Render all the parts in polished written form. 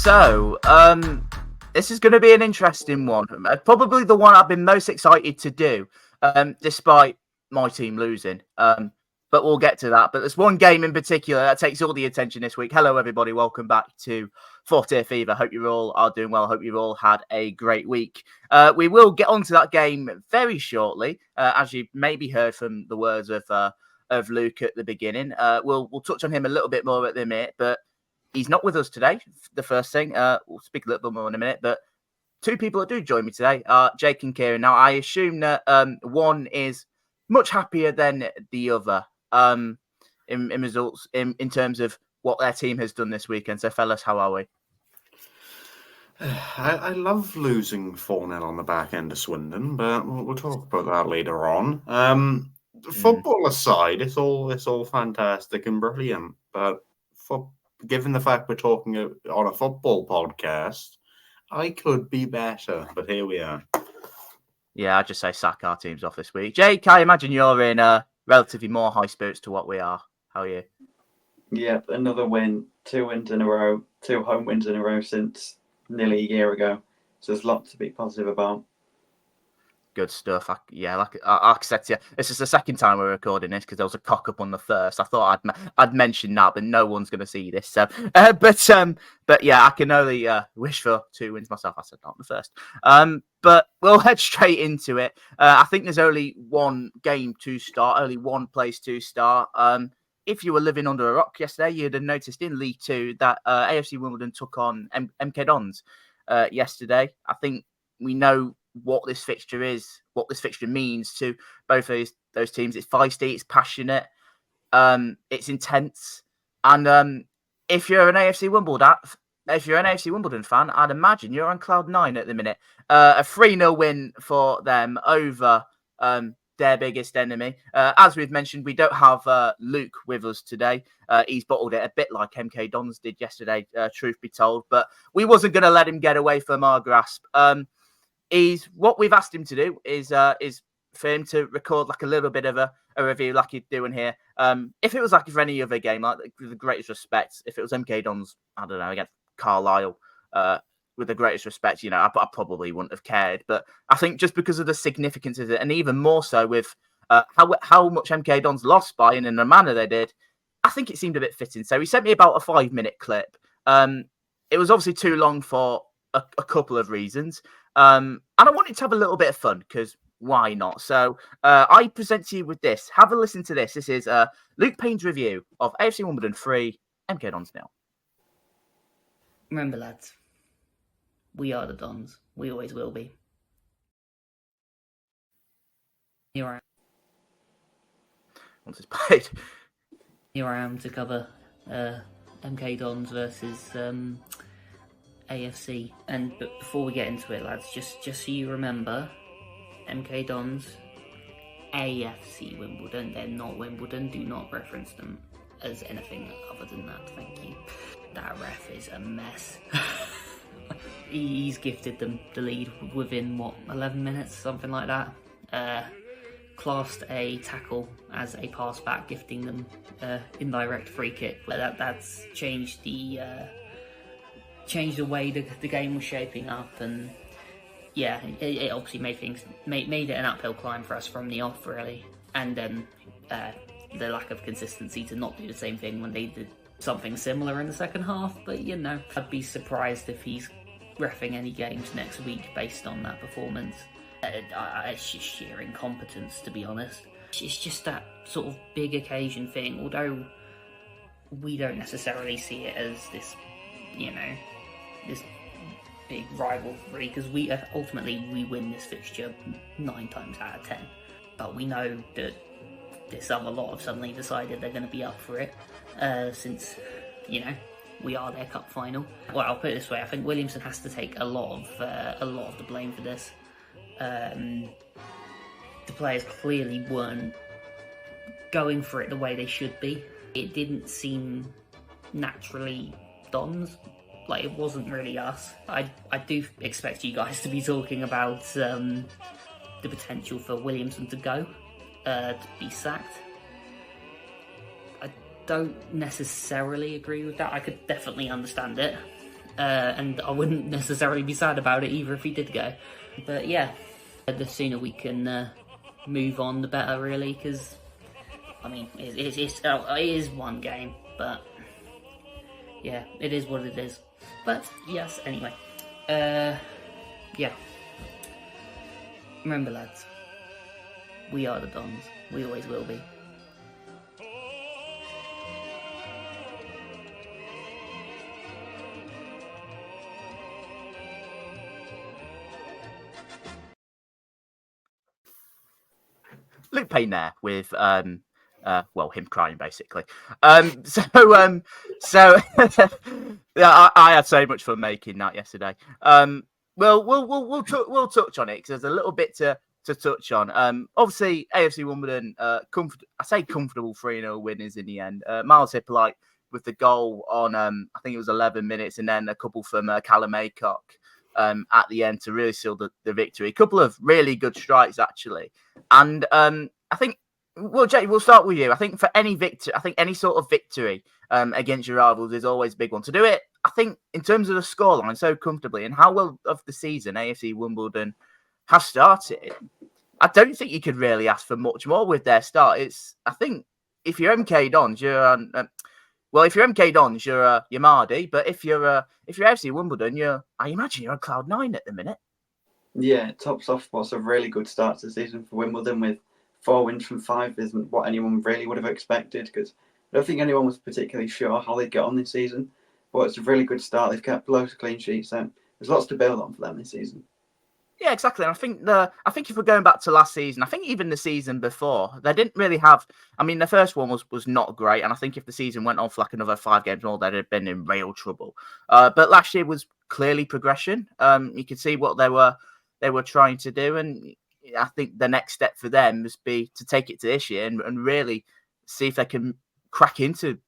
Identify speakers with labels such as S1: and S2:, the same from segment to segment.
S1: This is going to be an interesting one. Probably the one I've been most excited to do, despite my team losing. But we'll get to that. But there's one game in particular that takes all the attention this week. Hello, everybody. Welcome back to Fourth Tier Fever. Hope you all are doing well. Hope you've all had a great week. We will get onto that game very shortly, as you maybe heard from the words of Luke at the beginning. We'll touch on him a little bit more at the minute, but he's not with us today. The first thing, we'll speak a little bit more in a minute, but two people that do join me today are Jake and Kieron. Now, I assume that one is much happier than the other in results, in terms of what their team has done this weekend. So, fellas, how are we?
S2: I love losing 4-0 on the back end of Swindon, but we'll talk about that later on. Football aside, it's all fantastic and brilliant, but given the fact we're talking on a football podcast, I could be better, but here we are.
S1: Yeah, I'd just say sack our teams off this week. Jake, I imagine you're in relatively more high spirits to what we are. How are you?
S3: Yep, another win, 2 wins in a row, 2 home wins in a row since nearly a year ago. So there's lots to be positive about.
S1: Good stuff. I said to you, this is the second time we're recording this because there was a cock up on the first. I thought I'd mention that, but no one's going to see this. So, but yeah, I can only wish for 2 wins myself. I said not the first. But we'll head straight into it. I think there's only one game to start, only one place to start. If you were living under a rock yesterday, you'd have noticed in League Two that AFC Wimbledon took on MK Dons yesterday. I think we know what this fixture is, what this fixture means to both those teams. It's feisty, it's passionate, it's intense, and if you're an AFC Wimbledon fan, I'd imagine you're on cloud 9 at the minute. A 3-0 win for them over their biggest enemy. As we've mentioned, we don't have Luke with us today. He's bottled it a bit like MK Dons did yesterday, truth be told, but we wasn't going to let him get away from our grasp. What we've asked him to do is for him to record like a little bit of a review like he's doing here. If it was like for any other game, like with the greatest respect, if it was MK Dons, I don't know, against Carlisle, with the greatest respect, I probably wouldn't have cared. But I think just because of the significance of it, and even more so with how much MK Dons lost by and in the manner they did, I think it seemed a bit fitting. So he sent me about a 5-minute clip. It was obviously too long for a couple of reasons. And I wanted to have a little bit of fun because why not? So I present to you with this. Have a listen to this. This is Luke Payne's review of AFC Wimbledon 3, MK Dons 0.
S4: Remember, lads, we are the Dons. We always will be. Here I am.
S1: Once it's played.
S4: Here I am to cover MK Dons versus AFC. But before we get into it, lads, just so you remember, MK Dons, AFC Wimbledon. They're not Wimbledon. Do not reference them as anything other than that. Thank you. That ref is a mess. He's gifted them the lead within 11 minutes, something like that. Classed a tackle as a pass back, gifting them indirect free kick. But that's changed the way the game was shaping up, and yeah, it obviously made it an uphill climb for us from the off, really. And then the lack of consistency to not do the same thing when they did something similar in the second half. But I'd be surprised if he's reffing any games next week based on that performance. It's just sheer incompetence, to be honest. It's just that sort of big occasion thing, although we don't necessarily see it as this, this big rivalry, because we win this fixture 9 times out of 10. But we know that this other lot have suddenly decided they're going to be up for it, since, we are their cup final. Well, I'll put it this way, I think Williamson has to take a lot of the blame for this. The players clearly weren't going for it the way they should be. It didn't seem naturally Dons. Like, it wasn't really us. I do expect you guys to be talking about the potential for Williamson to go, to be sacked. I don't necessarily agree with that. I could definitely understand it. and I wouldn't necessarily be sad about it either if he did go. But yeah, the sooner we can move on, the better, really, because I mean, it is one game, but yeah, it is what it is. But yes, anyway, yeah. Remember, lads, we are the Dons. We always will be.
S1: Luke Payne there with him crying basically. Yeah, I had so much fun making that yesterday. We'll touch on it because there's a little bit to touch on. Obviously AFC Wimbledon, comfortable 3-0 winners in the end. Miles Hippolyte with the goal on I think it was 11 minutes, and then a couple from Callum Aycock at the end to really seal the victory. A couple of really good strikes actually, and I think. Well, Jay, we'll start with you. I think for any victory, I think any sort of victory against your rivals is always a big one. To do it, I think in terms of the scoreline so comfortably and how well of the season AFC Wimbledon have started, I don't think you could really ask for much more with their start. I think if you're MK Dons, you're Mardy, but if you're AFC Wimbledon, I imagine you're on cloud 9 at the minute.
S3: Yeah, tops off what's a really good start to the season for Wimbledon with 4 wins from 5 isn't what anyone really would have expected, because I don't think anyone was particularly sure how they'd get on this season. But it's a really good start. They've kept loads of clean sheets, so there's lots to build on for them this season.
S1: Yeah, exactly. And I think if we're going back to last season, I think even the season before, they didn't really have. I mean, the first one was not great, and I think if the season went on for like another 5 games more, they'd have been in real trouble. But last year was clearly progression. You could see what they were trying to do, and I think the next step for them must be to take it to this year and really see if they can crack into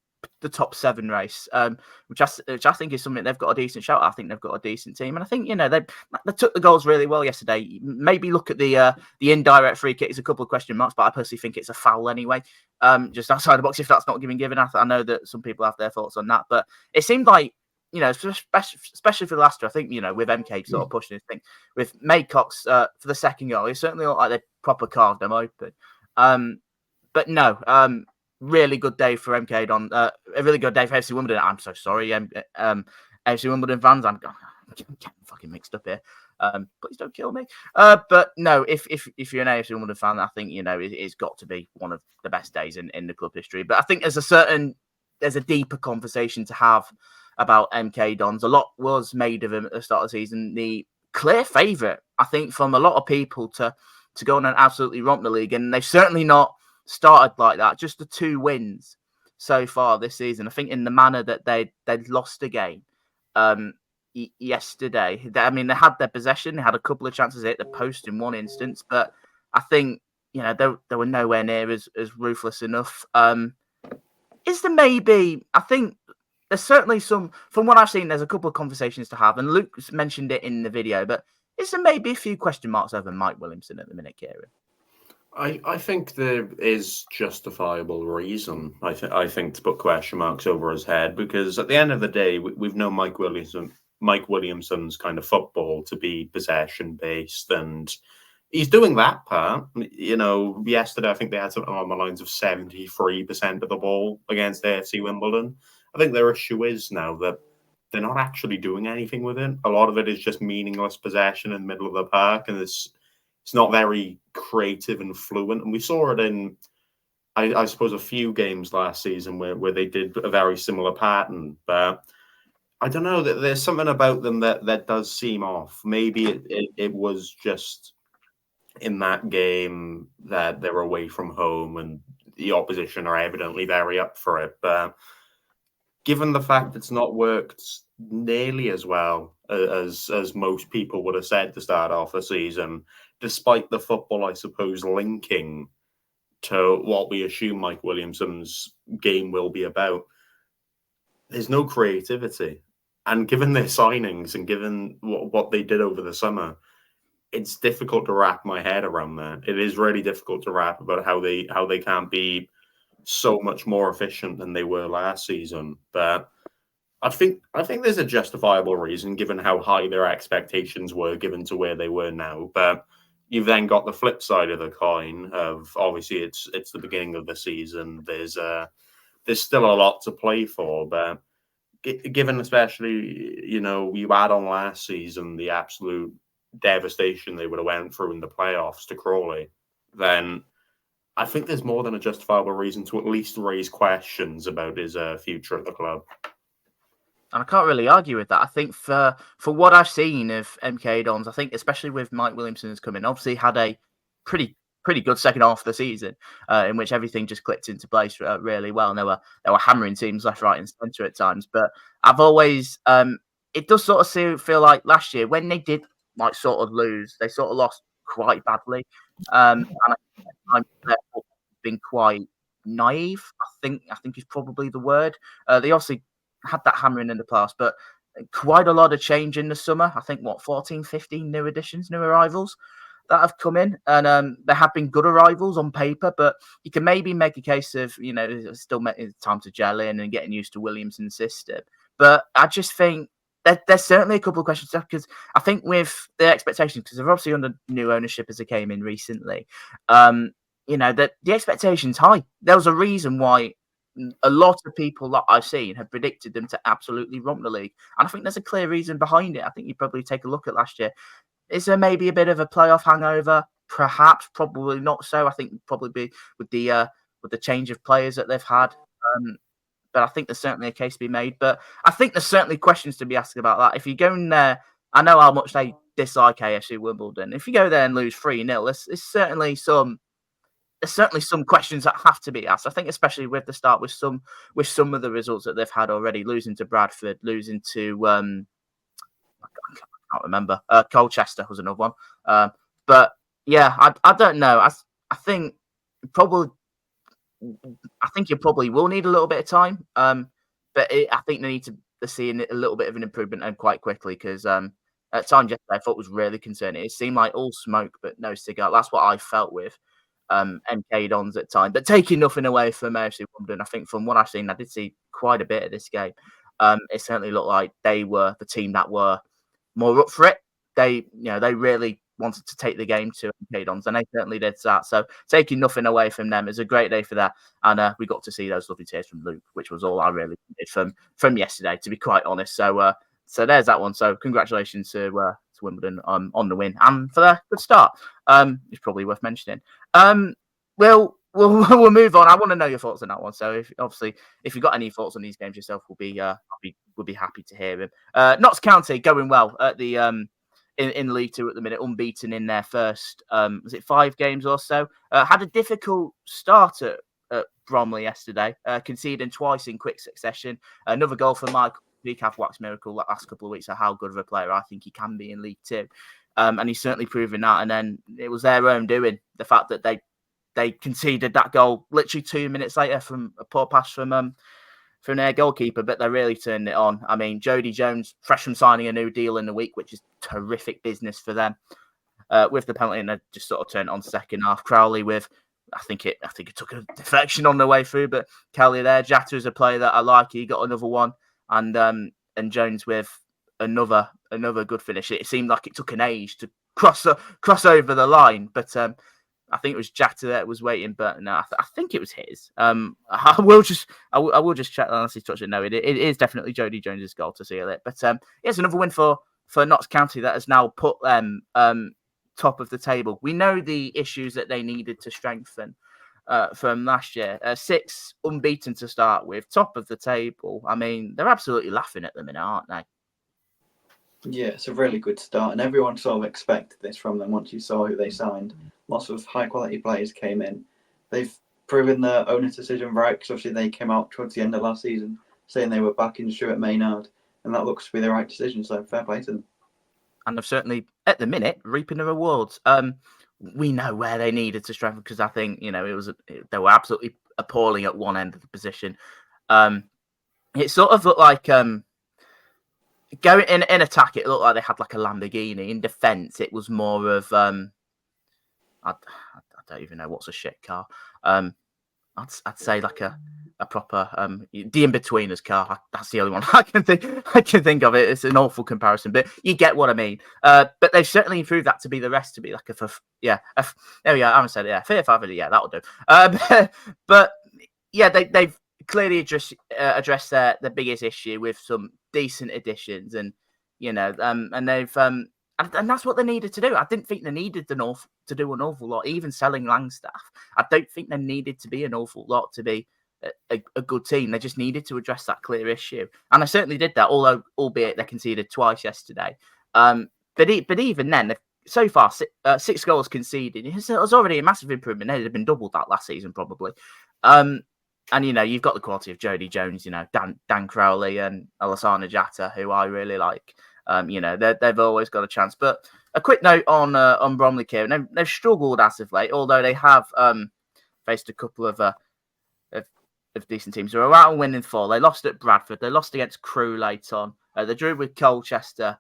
S1: the top 7 race, which I think is something they've got a decent shout. I think they've got a decent team, and I think they took the goals really well yesterday. Maybe look at the indirect free kick. It's a couple of question marks, but I personally think it's a foul anyway. Just outside the box if that's not given. I know that some people have their thoughts on that, but it seemed like, especially for the last two, I think, with MK sort of pushing his thing, with Maycox for the second goal, it certainly looked like they proper carved them open. But no, really good day for MK Don. A really good day for AFC Wimbledon. I'm so sorry, AFC Wimbledon fans. I'm getting fucking mixed up here. Please don't kill me. But no, if you're an AFC Wimbledon fan, I think it's got to be one of the best days in the club history. But I think there's a deeper conversation to have about MK Dons. A lot was made of him at the start of the season. The clear favourite, I think, from a lot of people to go on and absolutely romp the league, and they've certainly not started like that. Just the 2 wins so far this season. I think in the manner that they'd lost a game yesterday. They had their possession. They had a couple of chances to hit the post in one instance, but I think they were nowhere near as ruthless enough. Is there maybe? I think there's certainly some. From what I've seen, there's a couple of conversations to have, and Luke mentioned it in the video. But is there maybe a few question marks over Mike Williamson at the minute, Kieron?
S2: I think there is justifiable reason, I think, to put question marks over his head, because at the end of the day, we've known Mike Williamson's kind of football to be possession-based, and he's doing that part. Yesterday, I think they had something on the lines of 73% of the ball against AFC Wimbledon. I think their issue is now that they're not actually doing anything with it. A lot of it is just meaningless possession in the middle of the park, and it's not very creative and fluent. And we saw it in, I suppose, a few games last season where they did a very similar pattern. But I don't know, there's something about them that does seem off. Maybe it was just in that game that they're away from home and the opposition are evidently very up for it. But given the fact it's not worked nearly as well as most people would have said to start off the season, despite the football, I suppose, linking to what we assume Mike Williamson's game will be about, there's no creativity. And given their signings and given what they did over the summer, it's difficult to wrap my head around that. It is really difficult to wrap about how they can't be so much more efficient than they were last season. But I think there's a justifiable reason given how high their expectations were given to where they were now. But you've then got the flip side of the coin of obviously it's the beginning of the season. There's still a lot to play for, but given especially, you add on last season the absolute devastation they would have went through in the playoffs to Crawley, then I think there's more than a justifiable reason to at least raise questions about his future at the club.
S1: And I can't really argue with that. I think for what I've seen of MK Dons, I think especially with Mike Williamson has come in, obviously had a pretty good second half of the season in which everything just clicked into place really well. And they were hammering teams left, right, and centre at times. But I've always it does sort of feel like last year when they did like sort of lose, they sort of lost quite badly. And I think they've been quite naive. I think is probably the word. They obviously had that hammering in the past, but quite a lot of change in the summer. I think 14, 15 new additions, new arrivals that have come in, and there have been good arrivals on paper, but you can maybe make a case of it's still time to gel in and getting used to Williamson's system. But I just think there's certainly a couple of questions because I think with the expectations, because they're obviously under new ownership as they came in recently, that the expectations high. There was a reason why a lot of people that I've seen have predicted them to absolutely romp the league. And I think there's a clear reason behind it. I think you probably take a look at last year. Is there maybe a bit of a playoff hangover? Perhaps, probably not so. I think probably be with the change of players that they've had. But I think there's certainly a case to be made. But I think there's certainly questions to be asked about that. If you go in there, I know how much they dislike AFC Wimbledon. If you go there and lose 3-0, there's certainly some questions that have to be asked. I think especially with the start with some of the results that they've had already, losing to Bradford, losing to I can't remember. Colchester was another one. But yeah, I don't know. I think you probably will need a little bit of time. But I think they need to see a little bit of an improvement and quite quickly because at times yesterday I thought was really concerning. It seemed like all smoke but no cigar. That's what I felt with MK Dons at times. But taking nothing away from AFC Wimbledon, I think from what I've seen, I did see quite a bit of this game. It certainly looked like they were the team that were more up for it. They really wanted to take the game to MK Dons, and they certainly did that. So taking nothing away from them is a great day for that. And we got to see those lovely tears from Luke, which was all I really did from yesterday, to be quite honest. So there's that one. So congratulations to Wimbledon on the win and for their good start. It's probably worth mentioning. We'll move on. I want to know your thoughts on that one. So if you've got any thoughts on these games yourself, we'll be happy to hear them. Notts County going well at the in League Two at the minute, unbeaten in their first 5 games or so. Had a difficult start at Bromley yesterday, conceding twice in quick succession. Another goal for Mike Williamson, wax miracle the last couple of weeks of how good of a player I think he can be in League Two. And he's certainly proven that. And then it was their own doing, the fact that they conceded that goal literally 2 minutes later from a poor pass from their goalkeeper, but they really turned it on. I mean, Jody Jones, fresh from signing a new deal in the week, which is terrific business for them. With the penalty, and they just sort of turned it on second half. Crowley with, I think it took a deflection on the way through, but Kelly there. Jatta is a player that I like. He got another one, and Jones with another good finish. It seemed like it took an age to cross over the line, but I think it was Jatta that was waiting, but no, I think it was his. I will just check that unless he's touched it. No, it is definitely Jody Jones's goal to seal it. But it's another win for Notts County that has now put them top of the table. We know the issues that they needed to strengthen from last year. 6 unbeaten to start with, top of the table. I mean, they're absolutely laughing at the minute, aren't they?
S3: Yeah, it's a really good start, and everyone sort of expected this from them once you saw who they signed. Lots of high-quality players came in. They've proven their owner's decision right, because obviously they came out towards the end of last season saying they were backing Stuart Maynard, and that looks to be the right decision, so fair play to them.
S1: And they've certainly, at the minute, reaping the rewards. We know where they needed to strengthen, because I think, they were absolutely appalling at one end of the position. It sort of looked like... going in attack, it looked like they had like a Lamborghini. In defence, it was more of I don't even know what's a shit car. I'd say like a a proper the in-betweeners car. That's the only one I can think of. It. It's an awful comparison, but you get what I mean. But they've certainly improved that to be the rest, to be like there we go. I haven't said it. Yeah, Fiat 5, yeah, that'll do. But yeah, they've clearly addressed their biggest issue with some decent additions, and and they've and that's what they needed to do. I didn't think they needed to do an awful lot, even selling Langstaff. I don't think they needed to be an awful lot to be a good team. They just needed to address that clear issue, and I certainly did that. Although, albeit they conceded twice yesterday, but even then, they've so far 6 goals conceded. It was already a massive improvement. They'd have been double that last season probably. And you've got the quality of Jody Jones, Dan Crowley and Alassana Jatta, who I really like. They've always got a chance. But a quick note on Bromley, Kieron. They've struggled as of late, although they have faced a couple of decent teams. They were out and winning 4. They lost at Bradford. They lost against Crewe late on. They drew with Colchester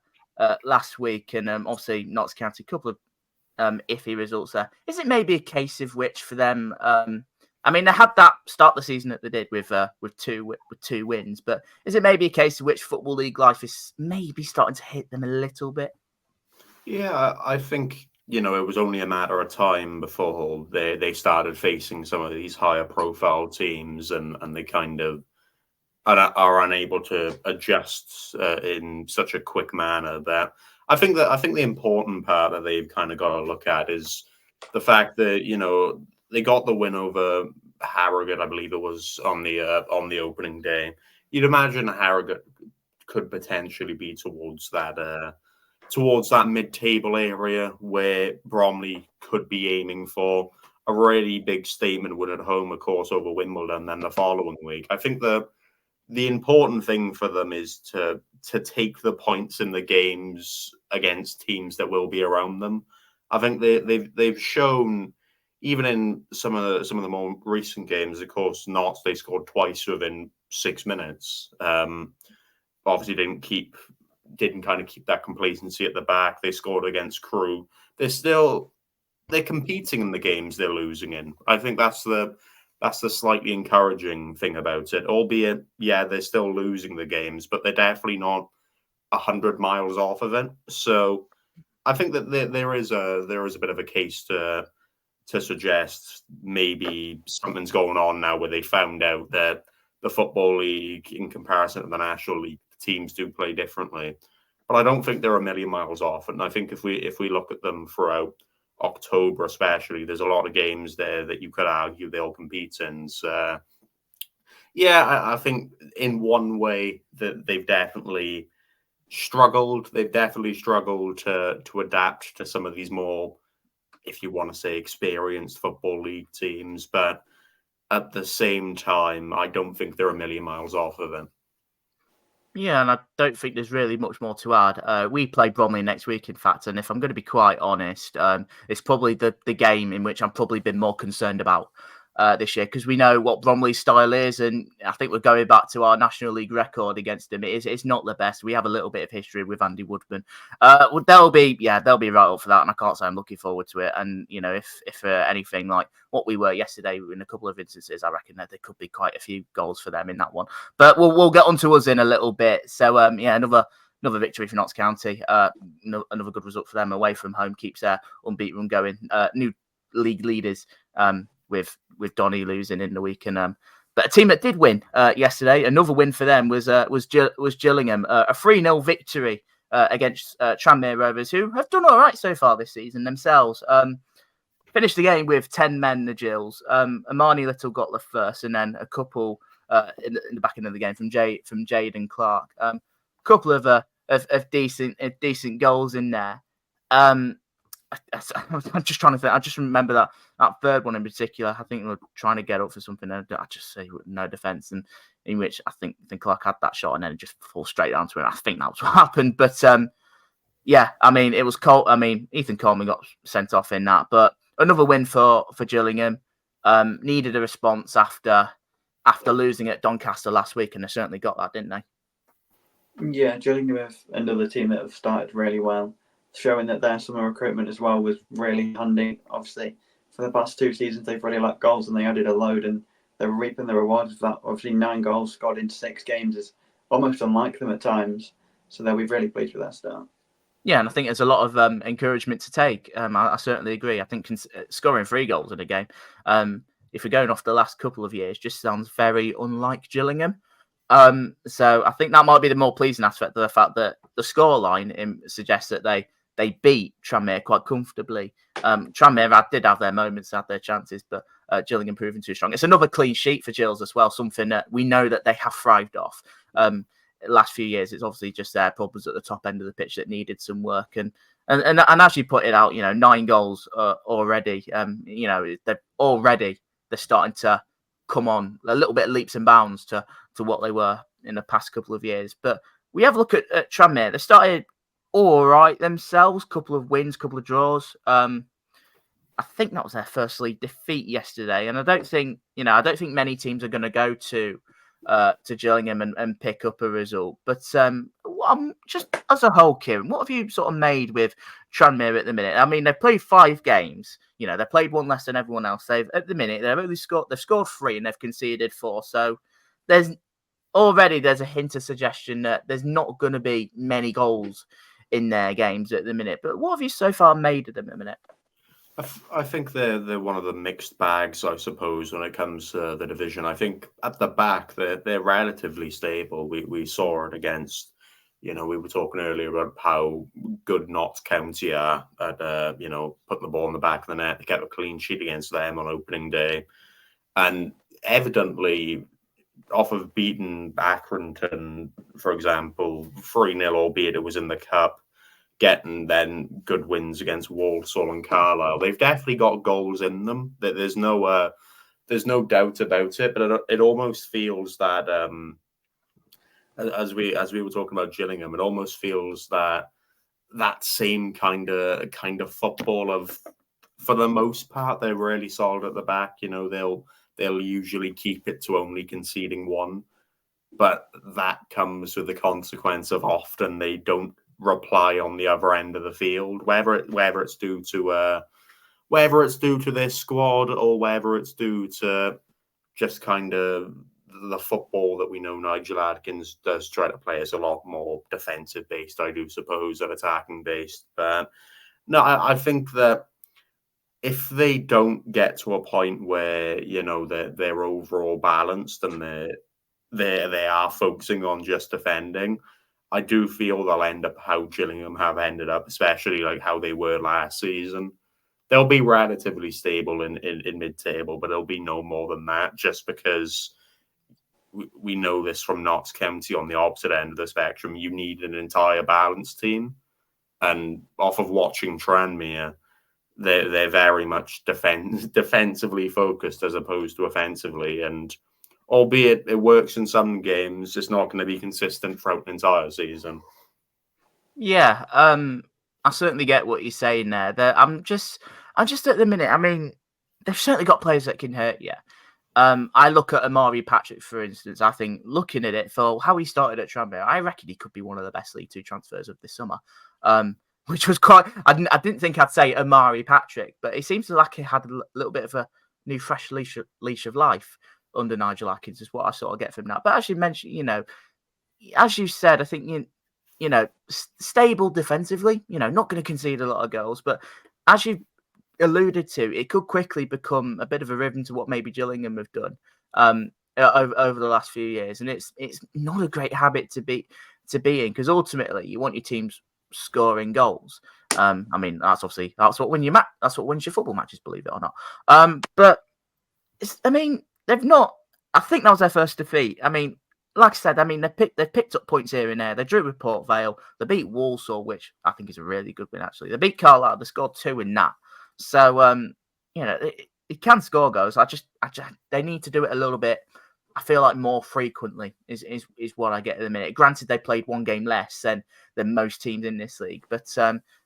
S1: last week, and obviously Notts County. A couple of iffy results there. Is it maybe a case of which for them? They had that start the season that they did with 2 wins, but is it maybe a case of which Football League life is maybe starting to hit them a little bit?
S2: Yeah, I think it was only a matter of time before they started facing some of these higher profile teams, and they kind of are unable to adjust in such a quick manner. That I think the important part that they've kind of got to look at is the fact that they got the win over Harrogate, I believe it was on the opening day. You'd imagine Harrogate could potentially be towards that mid-table area where Bromley could be aiming for a really big statement win at home, of course, over Wimbledon, then the following week. I think the important thing for them is to take the points in the games against teams that will be around them. I think they've shown. Even in some of the more recent games, of course, Notts, they scored twice within 6 minutes. Obviously, didn't kind of keep that complacency at the back. They scored against Crewe. They're competing in the games they're losing in. I think that's the slightly encouraging thing about it. Albeit, yeah, they're still losing the games, but they're definitely not 100 miles off of it. So I think that there is a bit of a case to suggest maybe something's going on now where they found out that the Football League, in comparison to the National League, teams do play differently. But I don't think they're a million miles off. And I think if we look at them throughout October especially, there's a lot of games there that you could argue they'll compete in. So, I think in one way that they've definitely struggled. They've definitely struggled to adapt to some of these more, if you want to say, experienced Football League teams, but at the same time, I don't think they're a million miles off of it.
S1: Yeah, and I don't think there's really much more to add. We play Bromley next week, in fact, and if I'm going to be quite honest, it's probably the game in which I've probably been more concerned about this year, because we know what Bromley's style is, and I think we're going back to our National League record against them. It's not the best. We have a little bit of history with Andy Woodman. They'll be right up for that, and I can't say I'm looking forward to it. And if anything like what we were yesterday in a couple of instances, I reckon that there could be quite a few goals for them in that one. But we'll get onto us in a little bit. So another victory for Notts County. Another good result for them away from home, keeps their unbeaten run going. New league leaders. With Donny losing in the week, and but a team that did win yesterday. Another win for them was Gillingham, a 3-0 victory against Tranmere Rovers, who have done all right so far this season themselves. Finished the game with 10 men, the Gills. Amani Little got the first, and then a couple in the back end of the game from Jade and Clark. Couple of decent goals in there. I'm just trying to think. I just remember that third one in particular. I think we were trying to get up for something. I just say no defence, and in which I think Clark had that shot and then it just fall straight down to it. I think that was what happened. But it was Cole. Ethan Coleman got sent off in that, but another win for Gillingham. Needed a response after losing at Doncaster last week, and they certainly got that, didn't they?
S3: Yeah, Gillingham have another team that have started really well, showing that their summer recruitment as well was really handy. Obviously, for the past 2 seasons, they've really lacked goals, and they added a load, and they're reaping the rewards of that. Obviously, 9 goals scored in 6 games is almost unlike them at times. So they'll be really pleased with that start.
S1: Yeah, and I think there's a lot of encouragement to take. I certainly agree. I think scoring 3 goals in a game, if we're going off the last couple of years, just sounds very unlike Gillingham. So I think that might be the more pleasing aspect of the fact that the scoreline suggests that they beat Tranmere quite comfortably. Tranmere did have their moments, had their chances, but Gillingham proving too strong. It's another clean sheet for Gills as well, something that we know that they have thrived off. Last few years, it's obviously just their problems at the top end of the pitch that needed some work. And as you put it out, 9 goals already. They're starting to come on a little bit of leaps and bounds to what they were in the past couple of years. But we have a look at Tranmere. They started all right themselves, couple of wins, couple of draws. I think that was their first league defeat yesterday, and I don't think many teams are going to go to Gillingham and pick up a result. But just as a whole, Kieron, what have you sort of made with Tranmere at the minute? I mean, they've played 5 games. They played 1 less than everyone else. They've scored 3 and they've conceded 4. So there's a hint of suggestion that there's not going to be many goals in their games at the minute. But what have you so far made of them at the minute?
S2: I think they're one of the mixed bags, I suppose, when it comes to the division. I think at the back they're relatively stable. We saw it against, we were talking earlier about how good Notts County are at putting the ball in the back of the net. They kept a clean sheet against them on opening day, and evidently, off of beating Accrington, for example, 3-0, albeit it was in the cup. Getting then good wins against Walsall and Carlisle. They've definitely got goals in them. There's no doubt about it. But it almost feels that as we were talking about Gillingham, it almost feels that same kind of football of, for the most part, they're really solid at the back. They'll usually keep it to only conceding 1, but that comes with the consequence of often they don't reply on the other end of the field, whether it's due to their squad or whether it's due to just kind of the football that we know Nigel Adkins does try to play is a lot more defensive based, I do suppose, than attacking based. But no, I think that if they don't get to a point where they're overall balanced and they are focusing on just defending, I do feel they'll end up how Gillingham have ended up, especially like how they were last season. They'll be relatively stable in mid-table, but they'll be no more than that, just because we know this from Notts County on the opposite end of the spectrum. You need an entire balanced team. And off of watching Tranmere, they're very much defensively focused as opposed to offensively. And albeit it works in some games, it's not going to be consistent throughout an entire season.
S1: Yeah, I certainly get what you're saying there. I'm just at the minute. I mean, they've certainly got players that can hurt you. I look at Amari Patrick, for instance. I think looking at it for how he started at Tranmere, I reckon he could be one of the best League 2 transfers of this summer. Which was quite. I didn't think I'd say Amari Patrick, but he seems like he had a little bit of a new, fresh leash of life under Nigel Adkins, is what I sort of get from that. But as you mentioned, as you said, I think stable defensively. Not going to concede a lot of goals, but as you alluded to, it could quickly become a bit of a rhythm to what maybe Gillingham have done over the last few years, and it's not a great habit to be in, because ultimately you want your teams scoring goals. I mean, that's what wins your football matches, believe it or not. But they've not. I think that was their first defeat. I mean, like I said, they picked up points here and there. They drew with Port Vale. They beat Walsall, which I think is a really good win. Actually, they beat Carlisle. They scored 2 in that. So it can score goals. They need to do it a little bit. I feel like more frequently is what I get at the minute. Granted, they played 1 game less than most teams in this league, but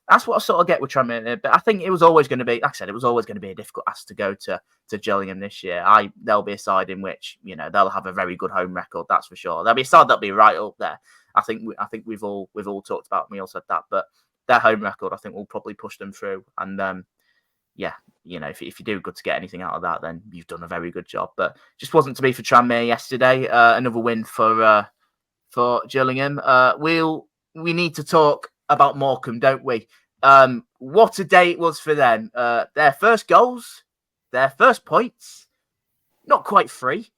S1: that's what I sort of get with Tranmere. But I think it was always going to be, like I said, it was always going to be a difficult ask to go to Gillingham this year. They'll be a side in which they'll have a very good home record, that's for sure. They'll be a side that'll be right up there. I think we've all talked about. We all said that, but their home record, I think, will probably push them through. And yeah, if you do good to get anything out of that, then you've done a very good job. But just wasn't to be for Tranmere yesterday. Another win for Gillingham. We need to talk about Morecambe, don't we? What a day it was for them. Their first goals, their first points, not quite free,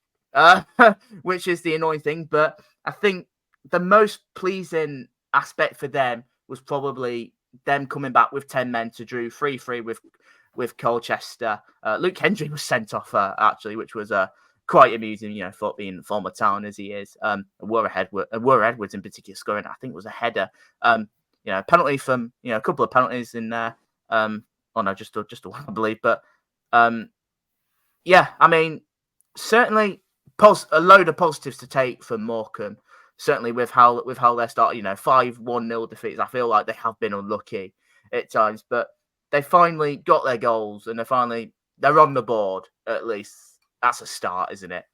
S1: which is the annoying thing. But I think the most pleasing aspect for them was probably them coming back with 10 men to draw 3-3 with Colchester. Luke Hendry was sent off, actually, which was quite amusing, for being the former Town as he is. Warren Edwards in particular scoring, I think, was a header. Penalty from, a couple of penalties in there. Just one, I believe. But, certainly a load of positives to take from Morecambe. Certainly with how they're starting, 5-1-0 defeats. I feel like they have been unlucky at times, but they finally got their goals and they're on the board, at least. That's a start, isn't it?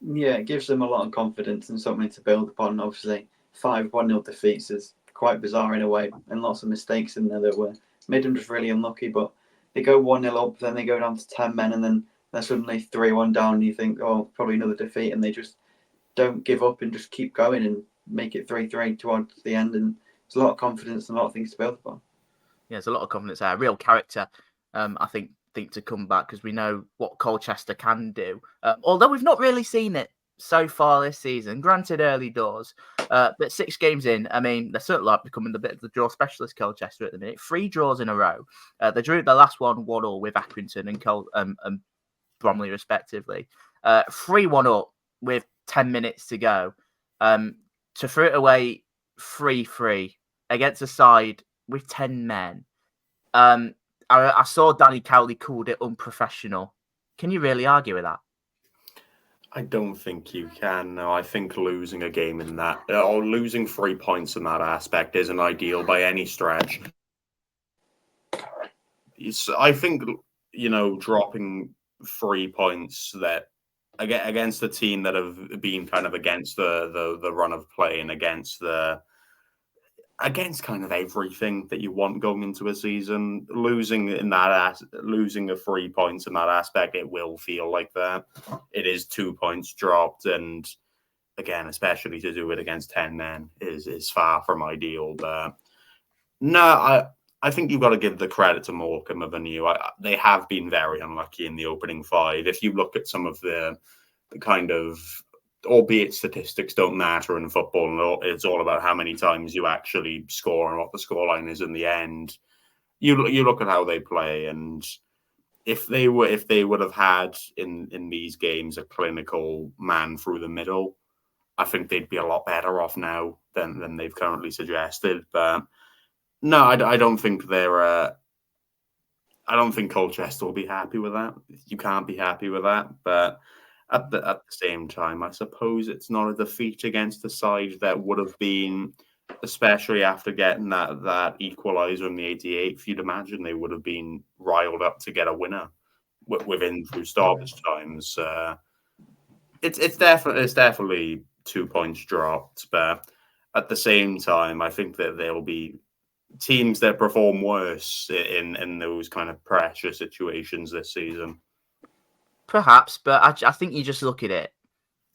S3: Yeah, it gives them a lot of confidence and something to build upon. Obviously, 5-1-0 defeats is quite bizarre in a way, and lots of mistakes in there that made them just really unlucky. But they go 1-0 up, then they go down to 10 men, and then they're suddenly 3-1 down, and you think, oh, probably another defeat, and they just don't give up and just keep going and make it 3-3 towards the end. And there's a lot of confidence and a lot of things to build upon.
S1: Yeah, there's a lot of confidence there. Real character, I think to come back, because we know what Colchester can do. Although we've not really seen it so far this season. Granted, early doors, but 6 games in, they're certainly like becoming a bit of the draw specialist, Colchester, at the minute. 3 draws in a row. They drew the last one 1-1 with Accrington and Bromley, respectively. 3-1 up with 10 minutes to go. To throw it away 3-3 against a side with 10 men. I saw Danny Cowley called it unprofessional. Can you really argue with that?
S2: I don't think you can. No, I think losing a game in that, or losing 3 points in that aspect isn't ideal by any stretch. I think, dropping 3 points that against the team that have been kind of against the run of play and against kind of everything that you want going into a season, losing a 3 points in that aspect, it will feel like that. It is 2 points dropped, and again, especially to do it against 10 men is far from ideal. But no, I think you've got to give the credit to Morecambe of they have been very unlucky in the opening 5. If you look at some of the kind of, albeit statistics don't matter in football, and it's all about how many times you actually score and what the scoreline is in the end. You look at how they play, and if they would have had in these games a clinical man through the middle, I think they'd be a lot better off now than they've currently suggested. But no, I don't think I don't think Colchester will be happy with that. You can't be happy with that, but at the same time, I suppose it's not a defeat against the side that would have been, especially after getting that equaliser in the 88th. You'd imagine they would have been riled up to get a winner within through stoppage times. It's definitely 2 points dropped, but at the same time, I think that there will be teams that perform worse in those kind of pressure situations this season.
S1: Perhaps, but I think you just look at it.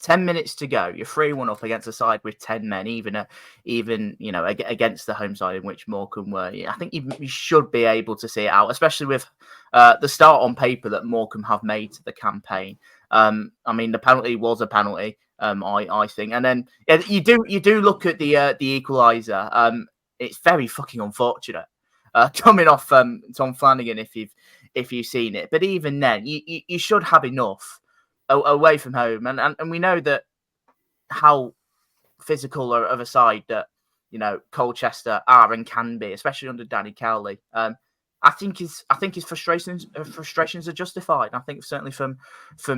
S1: 10 minutes to go. You're 3-1 up against a side with 10 men, even against the home side in which Morecambe were. I think you should be able to see it out, especially with the start on paper that Morecambe have made to the campaign. The penalty was a penalty, I think, and then you do look at the equaliser. It's very fucking unfortunate coming off Tom Flanagan if you've seen it, but even then, you should have enough away from home, and we know that how physical of a side that Colchester are and can be, especially under Danny Cowley. I think his frustrations are justified. I think certainly from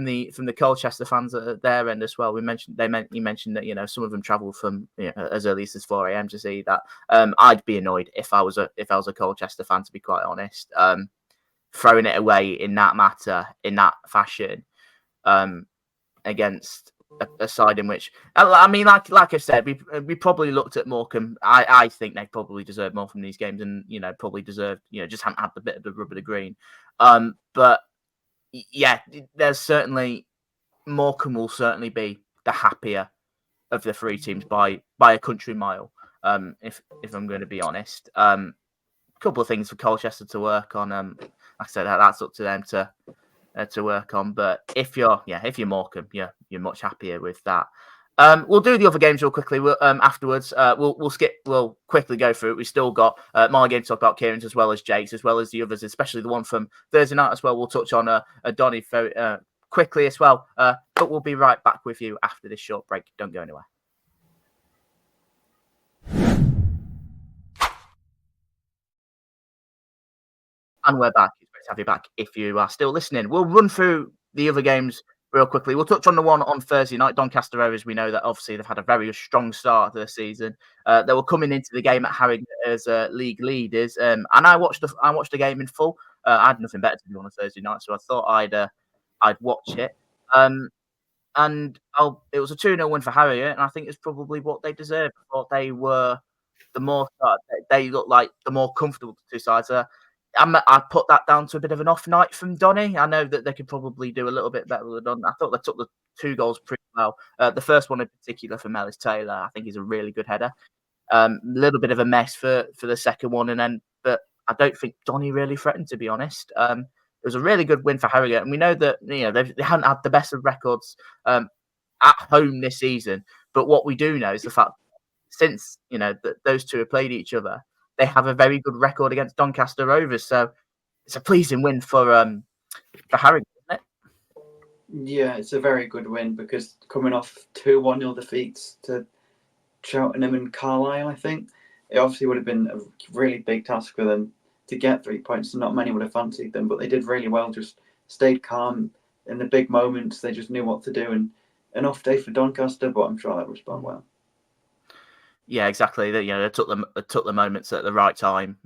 S1: the Colchester fans at their end as well. You mentioned that some of them travelled from as early as 4 a.m. to see that. I'd be annoyed if I was a Colchester fan, to be quite honest. Throwing it away in that fashion against a side in which, I mean, like I said, we probably looked at Morecambe. I think they probably deserved more from these games, and probably deserved, just hadn't had the bit of the rub of the green. But yeah, there's certainly Morecambe will certainly be the happier of the three teams by a country mile. If I'm going to be honest, a couple of things for Colchester to work on. Like I said, that's up to them to work on. But if you're Morecambe, you're much happier with that. We'll do the other games real quickly. Afterwards, we'll quickly go through it. We've still got my game to talk about, Kieron's, as well as Jake's, as well as the others, especially the one from Thursday night as well. We'll touch on Donny quickly as well. But we'll be right back with you after this short break. Don't go anywhere. And we're back. It's great to have you back if you are still listening. We'll run through the other games real quickly. We'll touch on the one on Thursday night, Doncaster Rovers. We know that obviously they've had a very strong start to the season. They were coming into the game at Harrogate as league leaders, and I watched the game in full. I had nothing better to do on a Thursday night, so I thought I'd watch it. And it was a 2-0 win for Harrogate, and I think it's probably what they deserved. I thought they were they looked like the more comfortable two sides. I put that down to a bit of an off night from Donny. I know that they could probably do a little bit better than Donny. I thought they took the 2 goals pretty well. The first one in particular for Mellis Taylor, I think, is a really good header. A little bit of a mess for the second one, but I don't think Donny really threatened, to be honest. It was a really good win for Harrogate, and we know that they haven't had the best of records at home this season. But what we do know is the fact since that those two have played each other, they have a very good record against Doncaster Rovers. So it's a pleasing win for Harrogate, isn't it?
S3: Yeah, it's a very good win because coming off 2 1-0 defeats to Cheltenham and Carlisle, I think it obviously would have been a really big task for them to get 3 points, and not many would have fancied them, but they did really well, just stayed calm in the big moments. They just knew what to do, and an off day for Doncaster, but I'm sure that was respond well.
S1: Yeah, exactly. They took the moments at the right time,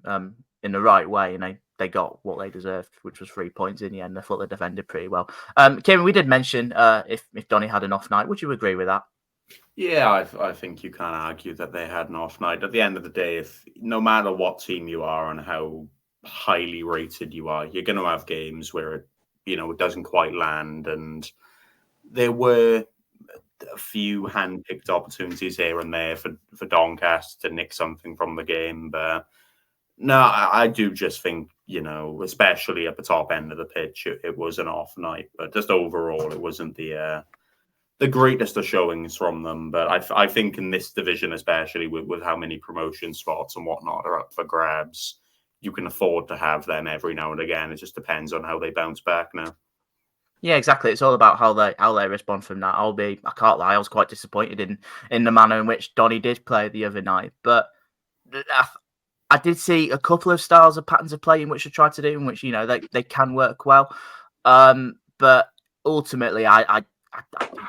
S1: in the right way, and they got what they deserved, which was 3 points in the end. I thought they defended pretty well. Kieron, we did mention if Donny had an off night. Would you agree with that?
S2: Yeah, I think you can't argue that they had an off night. At the end of the day, if no matter what team you are and how highly rated you are, you're going to have games where it doesn't quite land, and there were a few hand-picked opportunities here and there for Doncaster to nick something from the game. But no, I do just think, especially at the top end of the pitch, it was an off night. But just overall, it wasn't the greatest of showings from them. But I think in this division, especially with how many promotion spots and whatnot are up for grabs, you can afford to have them every now and again. It just depends on how they bounce back now.
S1: Yeah, exactly. It's all about how they respond from that. I can't lie, I was quite disappointed in the manner in which Donny did play the other night. But I did see a couple of styles of patterns of play in which they tried to do, in which they can work well. But ultimately, I don't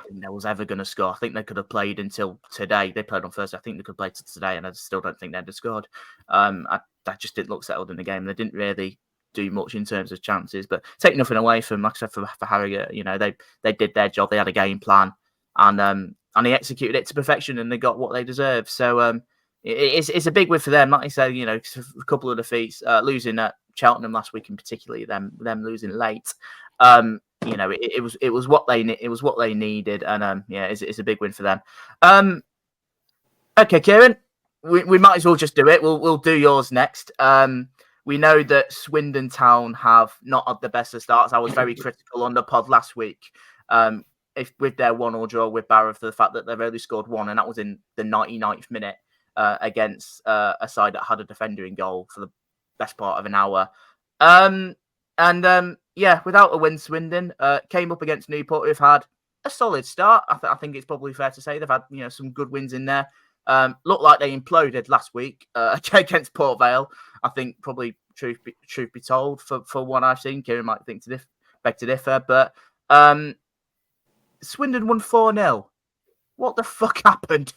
S1: think they was ever going to score. I think they could have played until today. They played on Thursday. I think they could play till today, and I still don't think they'd have scored. That just didn't look settled in the game. They didn't really do much in terms of chances, but take nothing away from, like I said, for Harrogate. They did their job. They had a game plan, and they executed it to perfection, and they got what they deserved. So it's a big win for them. Like I said, a couple of defeats, losing at Cheltenham last week, and particularly them losing late. It was what they needed, and it's a big win for them. Okay, Kieron, we might as well just do it. We'll do yours next. We know that Swindon Town have not had the best of starts. I was very critical on the pod last week, with their 1-1 draw with Barrow, for the fact that they've only scored 1, and that was in the 99th minute against a side that had a defender in goal for the best part of an hour. Without a win, Swindon came up against Newport, who've had a solid start. I think it's probably fair to say they've had some good wins in there. Looked like they imploded last week against Port Vale. I think probably truth be told, for what I've seen, Kieron might think beg to differ, but Swindon won 4-0. What the fuck happened?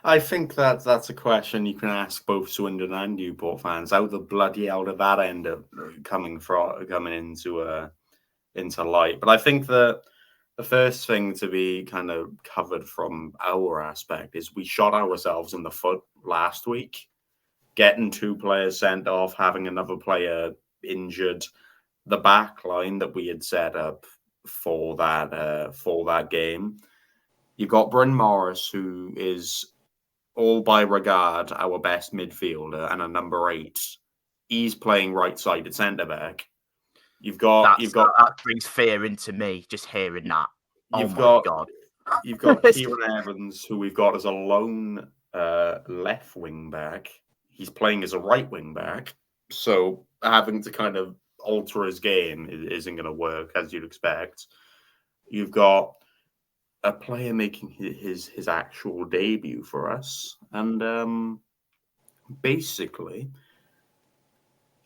S2: I think that's a question you can ask both Swindon and Newport fans. How the bloody hell did that end up coming into light? But I think that the first thing to be kind of covered from our aspect is we shot ourselves in the foot last week, getting 2 players sent off, having another player injured. The back line that we had set up for that game, you've got Bryn Morris, who is all by regard our best midfielder and a number 8. He's playing right-sided centre back.
S1: That brings fear into me just hearing that. God.
S2: You've got Kieron Evans, who we've got as a lone left wing back. He's playing as a right wing back, so having to kind of alter his game isn't going to work as you'd expect. You've got a player making his actual debut for us, and basically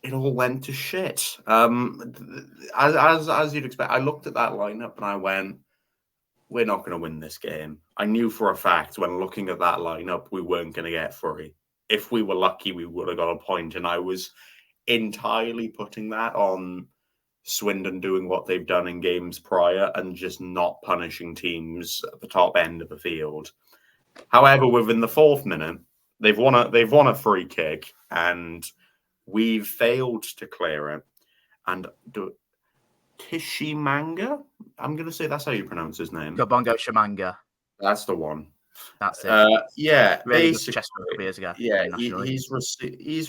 S2: it all went to shit. As you'd expect, I looked at that lineup and I went, we're not going to win this game. I knew for a fact when looking at that lineup, we weren't going to get 3. If we were lucky, we would have got a point. And I was entirely putting that on Swindon doing what they've done in games prior and just not punishing teams at the top end of the field. However, within the 4th minute, they've won a free kick and we've failed to clear it. And Tishimanga, I'm going to say that's how you pronounce his name.
S1: Gobongo Shamanga.
S2: That's the one.
S1: That's it.
S2: Yeah,
S1: really
S2: basically,
S1: Chesterfield years ago.
S2: Yeah, he's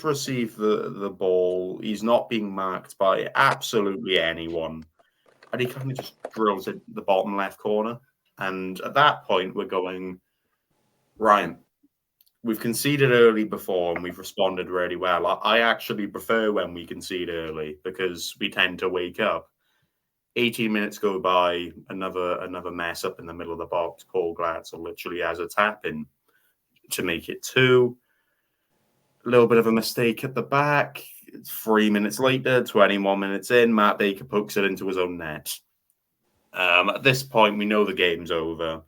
S2: received the ball. He's not being marked by absolutely anyone, and he kind of just drills it the bottom left corner. And at that point, we're going, Ryan, we've conceded early before, and we've responded really well. I actually prefer when we concede early because we tend to wake up. 18 minutes go by, another mess up in the middle of the box. Paul Glatzel literally has a tap in to make it 2. A little bit of a mistake at the back. 3 minutes later, 21 minutes in, Matt Baker pokes it into his own net. At this point, we know the game's over.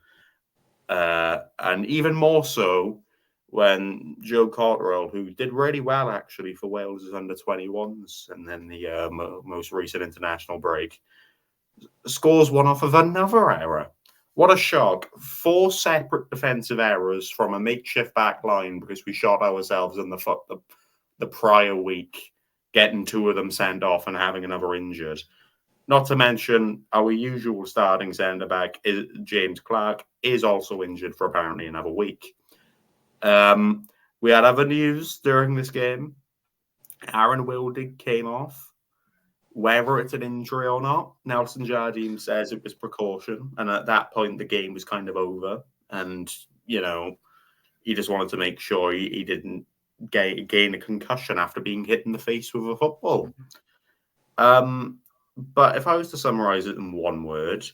S2: And even more so when Joe Cotterill, who did really well actually for Wales' under-21s and then the most recent international break, scores one off of another error. What a shock. 4 separate defensive errors from a makeshift back line because we shot ourselves in the foot the prior week, getting 2 of them sent off and having another injured. Not to mention our usual starting centre-back, James Clark, is also injured for apparently another week. We had other news during this game. Aaron Wildig came off. Whether it's an injury or not, Nelson Jardim says it was precaution. And at that point, the game was kind of over. And, he just wanted to make sure he didn't gain a concussion after being hit in the face with a football. But if I was to summarize it in one word,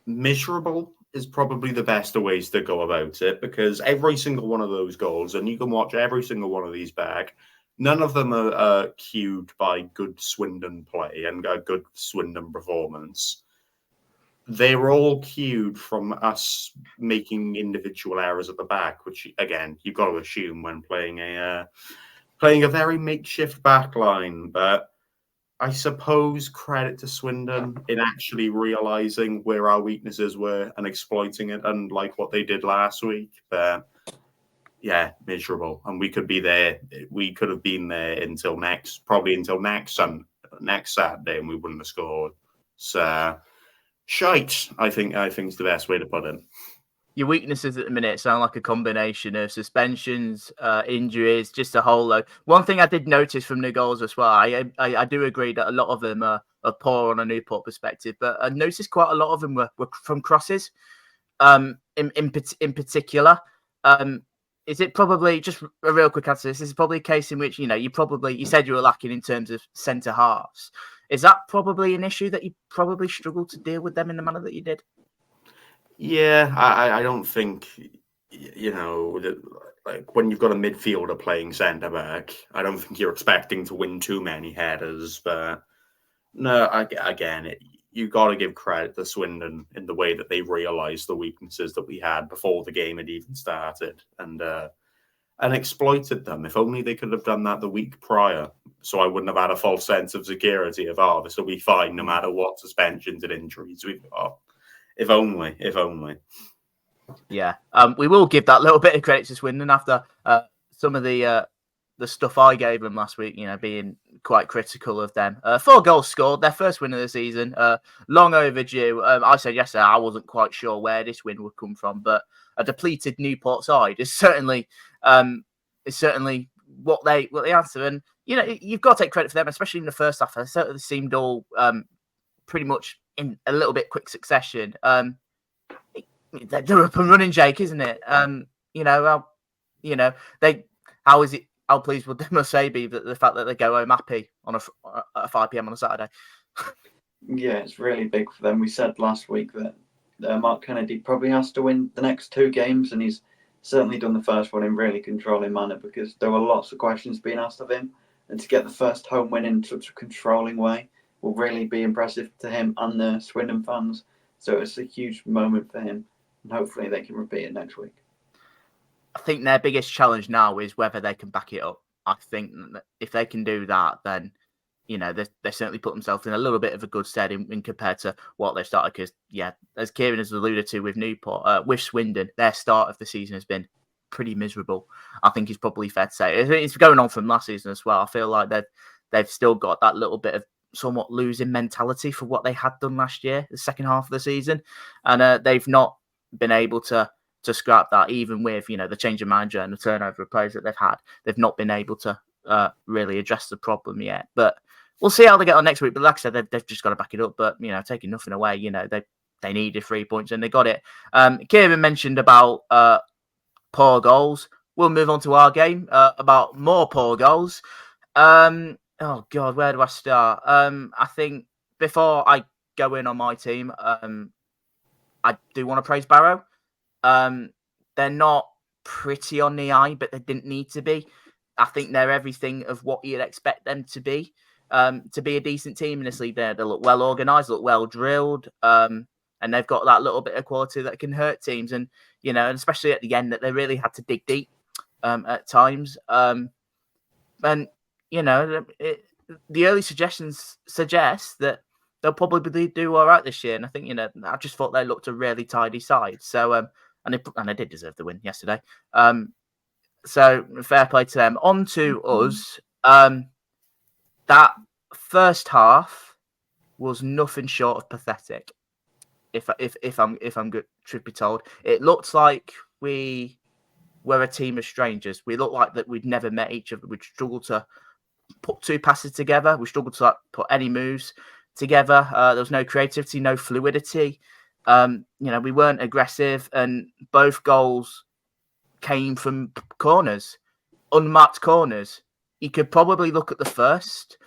S2: miserable is probably the best of ways to go about it because every single one of those goals, and you can watch every single one of these back, none of them are cued by good Swindon play and a good Swindon performance. They were all cued from us making individual errors at the back, which, again, you've got to assume when playing a very makeshift back line. But I suppose credit to Swindon in actually realising where our weaknesses were and exploiting it, unlike what they did last week. But yeah, miserable. And we could be there. We could have been there until next Saturday, and we wouldn't have scored. So, shite, I think is the best way to put it.
S1: Your weaknesses at the minute sound like a combination of suspensions, injuries, just a whole load. One thing I did notice from the goals as well, I do agree that a lot of them are poor on a Newport perspective, but I noticed quite a lot of them were from crosses. In particular, is it probably, just a real quick answer, this is probably a case in which, you said you were lacking in terms of centre halves. Is that probably an issue that you probably struggled to deal with them in the manner that you did?
S2: Yeah, I don't think, like when you've got a midfielder playing centre back, I don't think you're expecting to win too many headers. But no, you got to give credit to Swindon in the way that they realised the weaknesses that we had before the game had even started and exploited them. If only they could have done that the week prior, so I wouldn't have had a false sense of security of, this will be fine no matter what suspensions and injuries we've got. If only, if only.
S1: Yeah, we will give that little bit of credit to Swindon after some of the stuff I gave them last week, being quite critical of them. 4 goals scored, their first win of the season, long overdue. I said yesterday I wasn't quite sure where this win would come from, but a depleted Newport side is certainly what they answer. And you've got to take credit for them, especially in the first half. They certainly seemed all pretty much in a little bit quick succession. They're up and running, Jake, isn't it? How pleased would they must say be that the fact that they go home happy on at 5 p.m. on a Saturday?
S3: Yeah, it's really big for them. We said last week that Mark Kennedy probably has to win the next 2 games, and he's certainly done the first one in really controlling manner because there were lots of questions being asked of him, and to get the first home win in such a controlling way will really be impressive to him and the Swindon fans. So it's a huge moment for him, and hopefully they can repeat it next week.
S1: I think their biggest challenge now is whether they can back it up. I think that if they can do that, then they certainly put themselves in a little bit of a good stead in compared to what they started. Because as Kieron has alluded to with Newport, with Swindon, their start of the season has been pretty miserable. I think it's probably fair to say it's going on from last season as well. I feel like they've still got that little bit of somewhat losing mentality for what they had done last year, the second half of the season, and they've not been able to scrap that, even with the change of manager and the turnover of players that they've had. They've not been able to really address the problem yet. But we'll see how they get on next week. But like I said, they've just got to back it up. But taking nothing away, they needed 3 points and they got it. Kieron mentioned about poor goals. We'll move on to our game about more poor goals. Oh God, where do I start? I think before I go in on my team, I do want to praise Barrow. They're not pretty on the eye, but they didn't need to be. I think they're everything of what you'd expect them to be a decent team in this league. They look well organised, look well drilled, and they've got that little bit of quality that can hurt teams. And and especially at the end, that they really had to dig deep at times. And the early suggestions suggest that they'll probably do all right this year. And I think I just thought they looked a really tidy side. So and they did deserve the win yesterday. So fair play to them. On to us. That first half was nothing short of pathetic. If I'm good, truth be told, it looked like we were a team of strangers. We looked like that we'd never met each other. We'd struggled to put 2 passes together. We struggled to put any moves together. There was no creativity, no fluidity. We weren't aggressive, and both goals came from corners, unmarked corners. You could probably look at the first,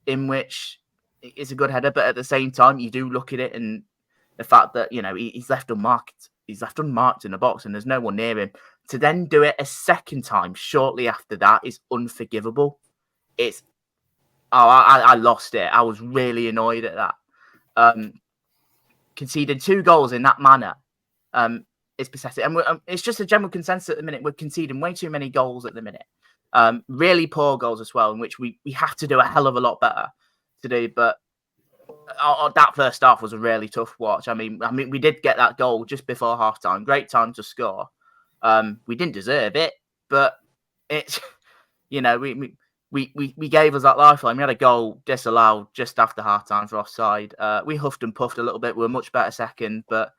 S1: in which it's a good header, but at the same time, you do look at it and the fact that he's left unmarked. He's left unmarked in the box, and there's no one near him. To then do it a second time shortly after that is unforgivable. I lost it. I was really annoyed at that. Conceding 2 goals in that manner is pathetic. And it's just a general consensus at the minute. We're conceding way too many goals at the minute. Really poor goals as well, in which we have to do a hell of a lot better to do. But that first half was a really tough watch. I mean, we did get that goal just before halftime. Great time to score. We didn't deserve it, but it's we gave us that lifeline. We had a goal disallowed just after halftime for offside. We huffed and puffed a little bit. We were much better second, but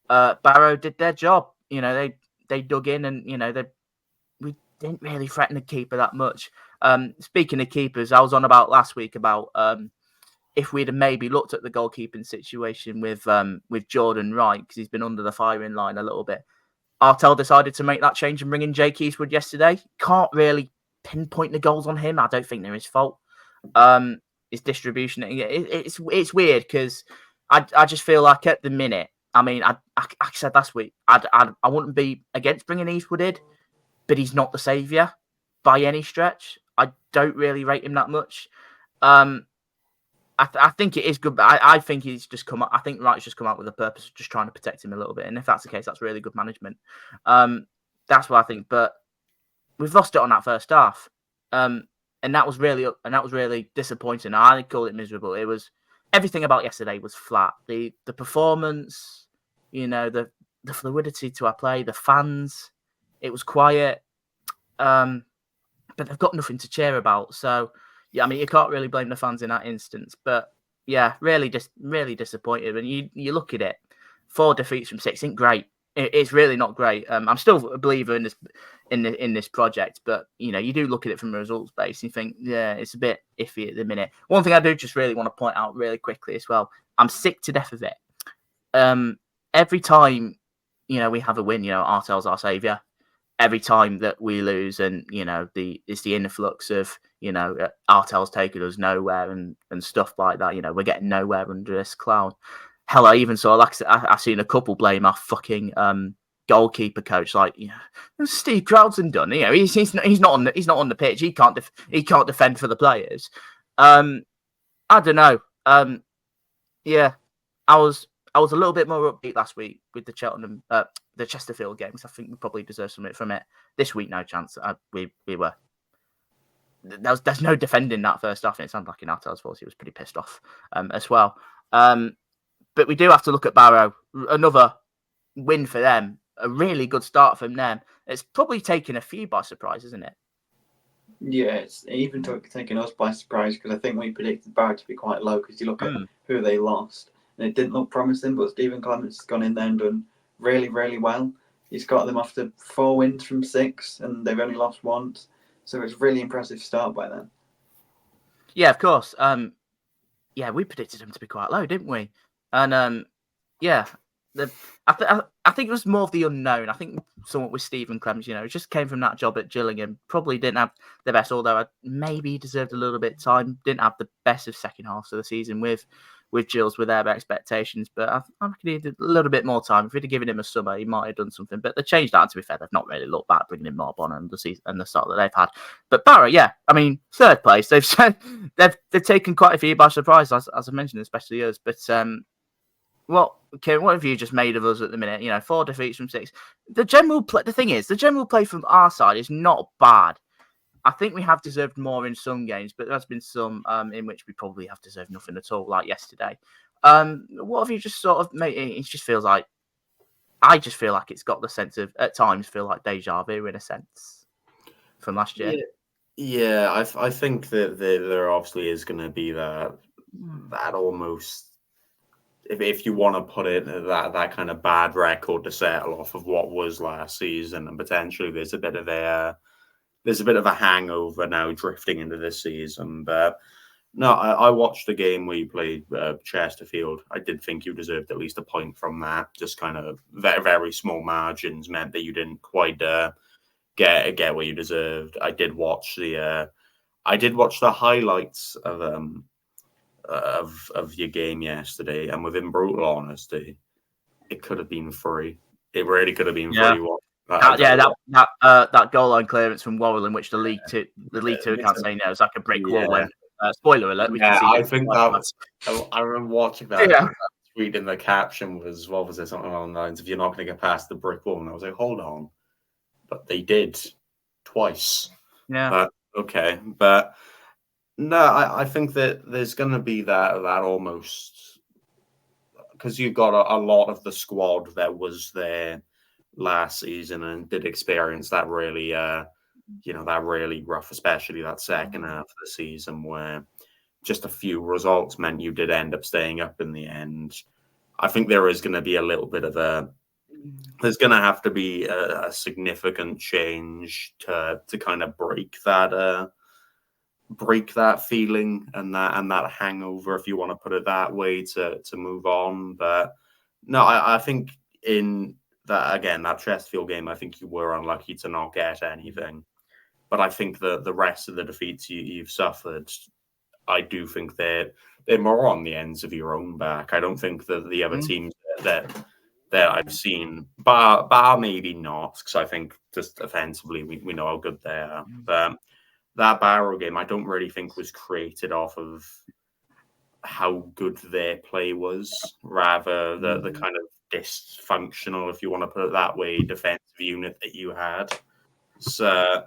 S1: Barrow did their job. They dug in, and we didn't really threaten the keeper that much. Speaking of keepers, I was on about last week about if we'd have maybe looked at the goalkeeping situation with Jordan Wright, because he's been under the firing line a little bit. Artell decided to make that change and bring in Jake Eastwood yesterday. Can't really pinpoint the goals on him. I don't think they're his fault. His distribution, it's weird because I just feel like at the minute, I mean, I said last week, I wouldn't be against bringing Eastwood in, but he's not the saviour by any stretch. I don't really rate him that much. I think it is good, but I think he's just come up. I think Wright's just come out with a purpose of just trying to protect him a little bit. And if that's the case, that's really good management. That's what I think. But we've lost it on that first half, and that was really disappointing. I call it miserable. It was everything about yesterday was flat. The performance the fluidity to our play, the fans. It was quiet, but they've got nothing to cheer about. So, yeah, I mean, you can't really blame the fans in that instance. But yeah, really disappointed. And you look at it, 4 defeats from 6 isn't great. It's really not great. I'm still a believer in this project, but you do look at it from a results base and you think, yeah, it's a bit iffy at the minute. One thing I do just really want to point out really quickly as well, I'm sick to death of it. Every time we have a win, Artel's our saviour. Every time that we lose, and it's the influx of Artel's taking us nowhere and stuff like that. We're getting nowhere under this cloud. Hell, I even saw I've seen a couple blame our fucking goalkeeper coach. Like, Steve Crowdson done. He's not on the pitch. He can't defend for the players. I don't know. Yeah, I was a little bit more upbeat last week with the Cheltenham, the Chesterfield game, because I think we probably deserve something from it. This week, no chance. We were. There's no defending that first half, and it sounded like in Artel's voice he was pretty pissed off as well. But we do have to look at Barrow. Another win for them. A really good start from them. It's probably taken a few by surprise, isn't it?
S3: Yeah, it's even taken us by surprise, because I think we predicted Barrow to be quite low, because you look at who they lost and it didn't look promising, but Stephen Clements has gone in there and done really, really well. He's got them off to 4 wins from 6 and they've only lost once. So it's a really impressive start by them.
S1: Yeah, of course. Yeah, we predicted them to be quite low, didn't we? And yeah, I think it was more of the unknown. I think somewhat with Stephen Clements, it just came from that job at Gillingham. Probably didn't have the best, although maybe he deserved a little bit of time. Didn't have the best of second halves of the season with Gills with their expectations. But I reckon he needed a little bit more time. If we'd have given him a summer, he might have done something. But they changed that, to be fair. They've not really looked back bringing him more on and the season and the start that they've had. But Barrow, yeah, I mean, 3rd place. They've taken quite a few by surprise, as I mentioned, especially us. But what have you just made of us at the minute? 4 defeats from 6. The thing is, the general play from our side is not bad. I think we have deserved more in some games, but there's been some in which we probably have deserved nothing at all, like yesterday. What have you just sort of made? I just feel like it's got the sense of, at times, feel like deja vu in a sense from last year.
S2: Yeah, I think that there obviously is going to be that almost, if you want to put it, that kind of bad record to settle off of what was last season, and potentially there's a bit of a hangover now drifting into this season. But no, I watched the game where you played Chesterfield. I did think you deserved at least a point from that. Just kind of very, very small margins meant that you didn't quite get what you deserved. I did watch the highlights of your game yesterday, and within brutal honesty, it could have been free. It really could have been free.
S1: That goal line clearance from Worrell, in which the League Two can't say no. It's like a brick wall. When spoiler alert, we can see.
S2: I think that was. I remember watching that. Yeah. Tweet in the caption was, what was it? Something along the lines of, "You're not going to get past the brick wall." And I was like, hold on, but they did twice.
S1: Yeah.
S2: Okay, but no, I think that there's going to be that almost, because you've got a lot of the squad that was there last season and did experience that really, that really rough, especially that second half of the season where just a few results meant you did end up staying up in the end. I think there is going to be a little bit of there's going to have to be a significant change to kind of break that feeling and that hangover, if you want to put it that way, to move on. But no, I think in that Chesterfield game, I think you were unlucky to not get anything. But I think the rest of the defeats you've suffered, I do think they're more on the ends of your own back. I don't think that the other teams that I've seen, bar maybe not, because I think just offensively we know how good they are. But that Barrow game, I don't really think was created off of how good their play was, rather the kind of dysfunctional, if you want to put it that way, defensive unit that you had. So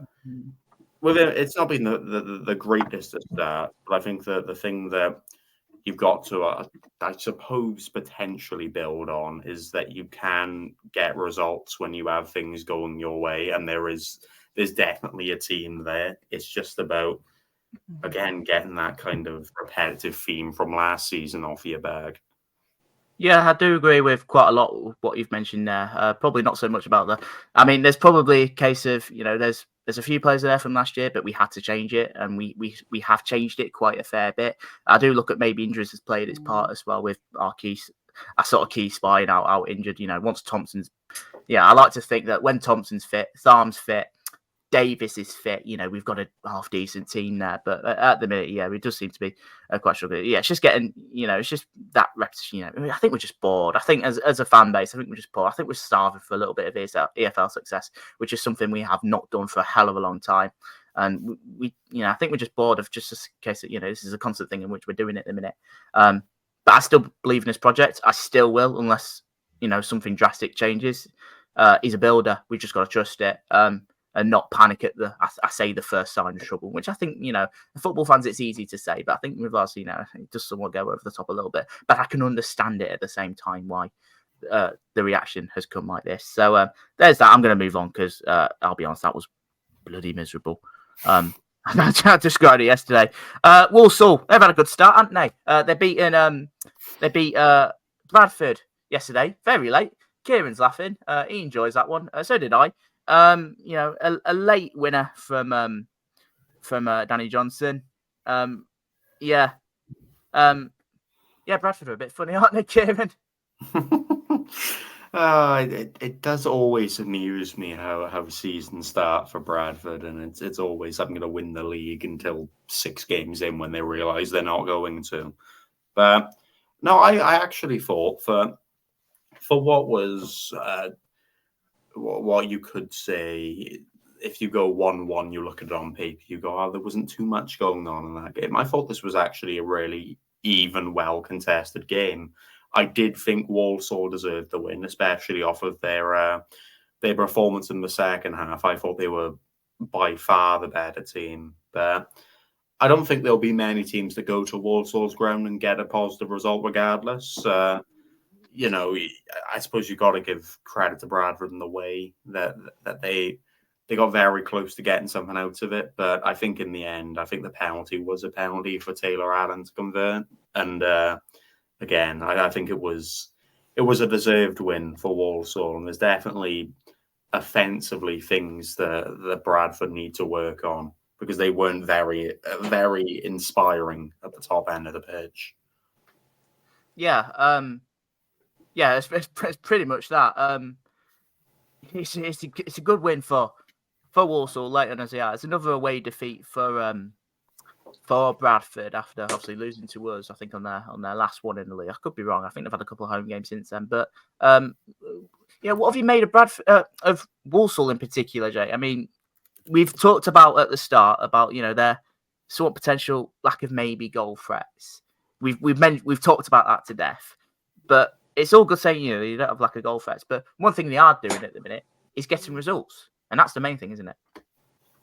S2: it's not been the greatest at start, but I think the thing that you've got to, I suppose, potentially build on is that you can get results when you have things going your way, and there's definitely a team there. It's just about, again, getting that kind of repetitive theme from last season off your bag.
S1: Yeah, I do agree with quite a lot of what you've mentioned there. Probably not so much about I mean, there's probably a case of, there's a few players there from last year, but we had to change it, and we have changed it quite a fair bit. I do look at maybe injuries has played its part as well with our sort of key spine out injured. Once Thompson's, I like to think that when Thompson's fit, Tharm's fit, Davis is fit, we've got a half decent team there. But at the minute, it does seem to be quite struggling. Yeah, it's just getting, it's just that repetition. I think we're just bored. I think as a fan base, I think we're just bored. I think we're starving for a little bit of EFL success, which is something we have not done for a hell of a long time. And we I think we're just bored of just a case that, this is a constant thing in which we're doing it at the minute. But I still believe in this project. I still will, unless, something drastic changes. He's a builder. We've just got to trust it. And not panic at the first sign of trouble, which I think, football fans, it's easy to say, but I think with us, it does somewhat go over the top a little bit. But I can understand it at the same time why the reaction has come like this. So there's that. I'm going to move on because I'll be honest, that was bloody miserable. I described it yesterday. Walsall, they've had a good start, haven't they? They beat Bradford yesterday, very late. Kieron's laughing. He enjoys that one. So did I. A late winner from Danny Johnson. Bradford are a bit funny, aren't they, Kieron?
S2: It does always amuse me how seasons start for Bradford, and it's always, I'm going to win the league until 6 games in when they realise they're not going to. But no, I actually thought for what was what you could say, if you go 1-1, you look at it on paper, you go, oh, there wasn't too much going on in that game. I thought this was actually a really even, well-contested game. I did think Walsall deserved the win, especially off of their performance in the second half. I thought they were by far the better team. But I don't think there'll be many teams that go to Walsall's ground and get a positive result regardless. I suppose you got to give credit to Bradford in the way that they got very close to getting something out of it. But I think in the end, I think the penalty was a penalty for Taylor Allen to convert. And again, I think it was a deserved win for Walsall. And there's definitely offensively things that Bradford need to work on because they weren't very, very inspiring at the top end of the pitch.
S1: Yeah. Yeah, it's pretty much that. It's a good win for Walsall late on as It's another away defeat for Bradford after obviously losing to us. I think on their last one in the league. I could be wrong. I think they've had a couple of home games since then. But what have you made of Bradford of Walsall in particular, Jay? I mean, we've talked about at the start about their somewhat potential lack of maybe goal threats. We've talked about that to death, but it's all good saying you don't have lack of goal threats, but one thing they are doing at the minute is getting results, and that's the main thing, isn't it?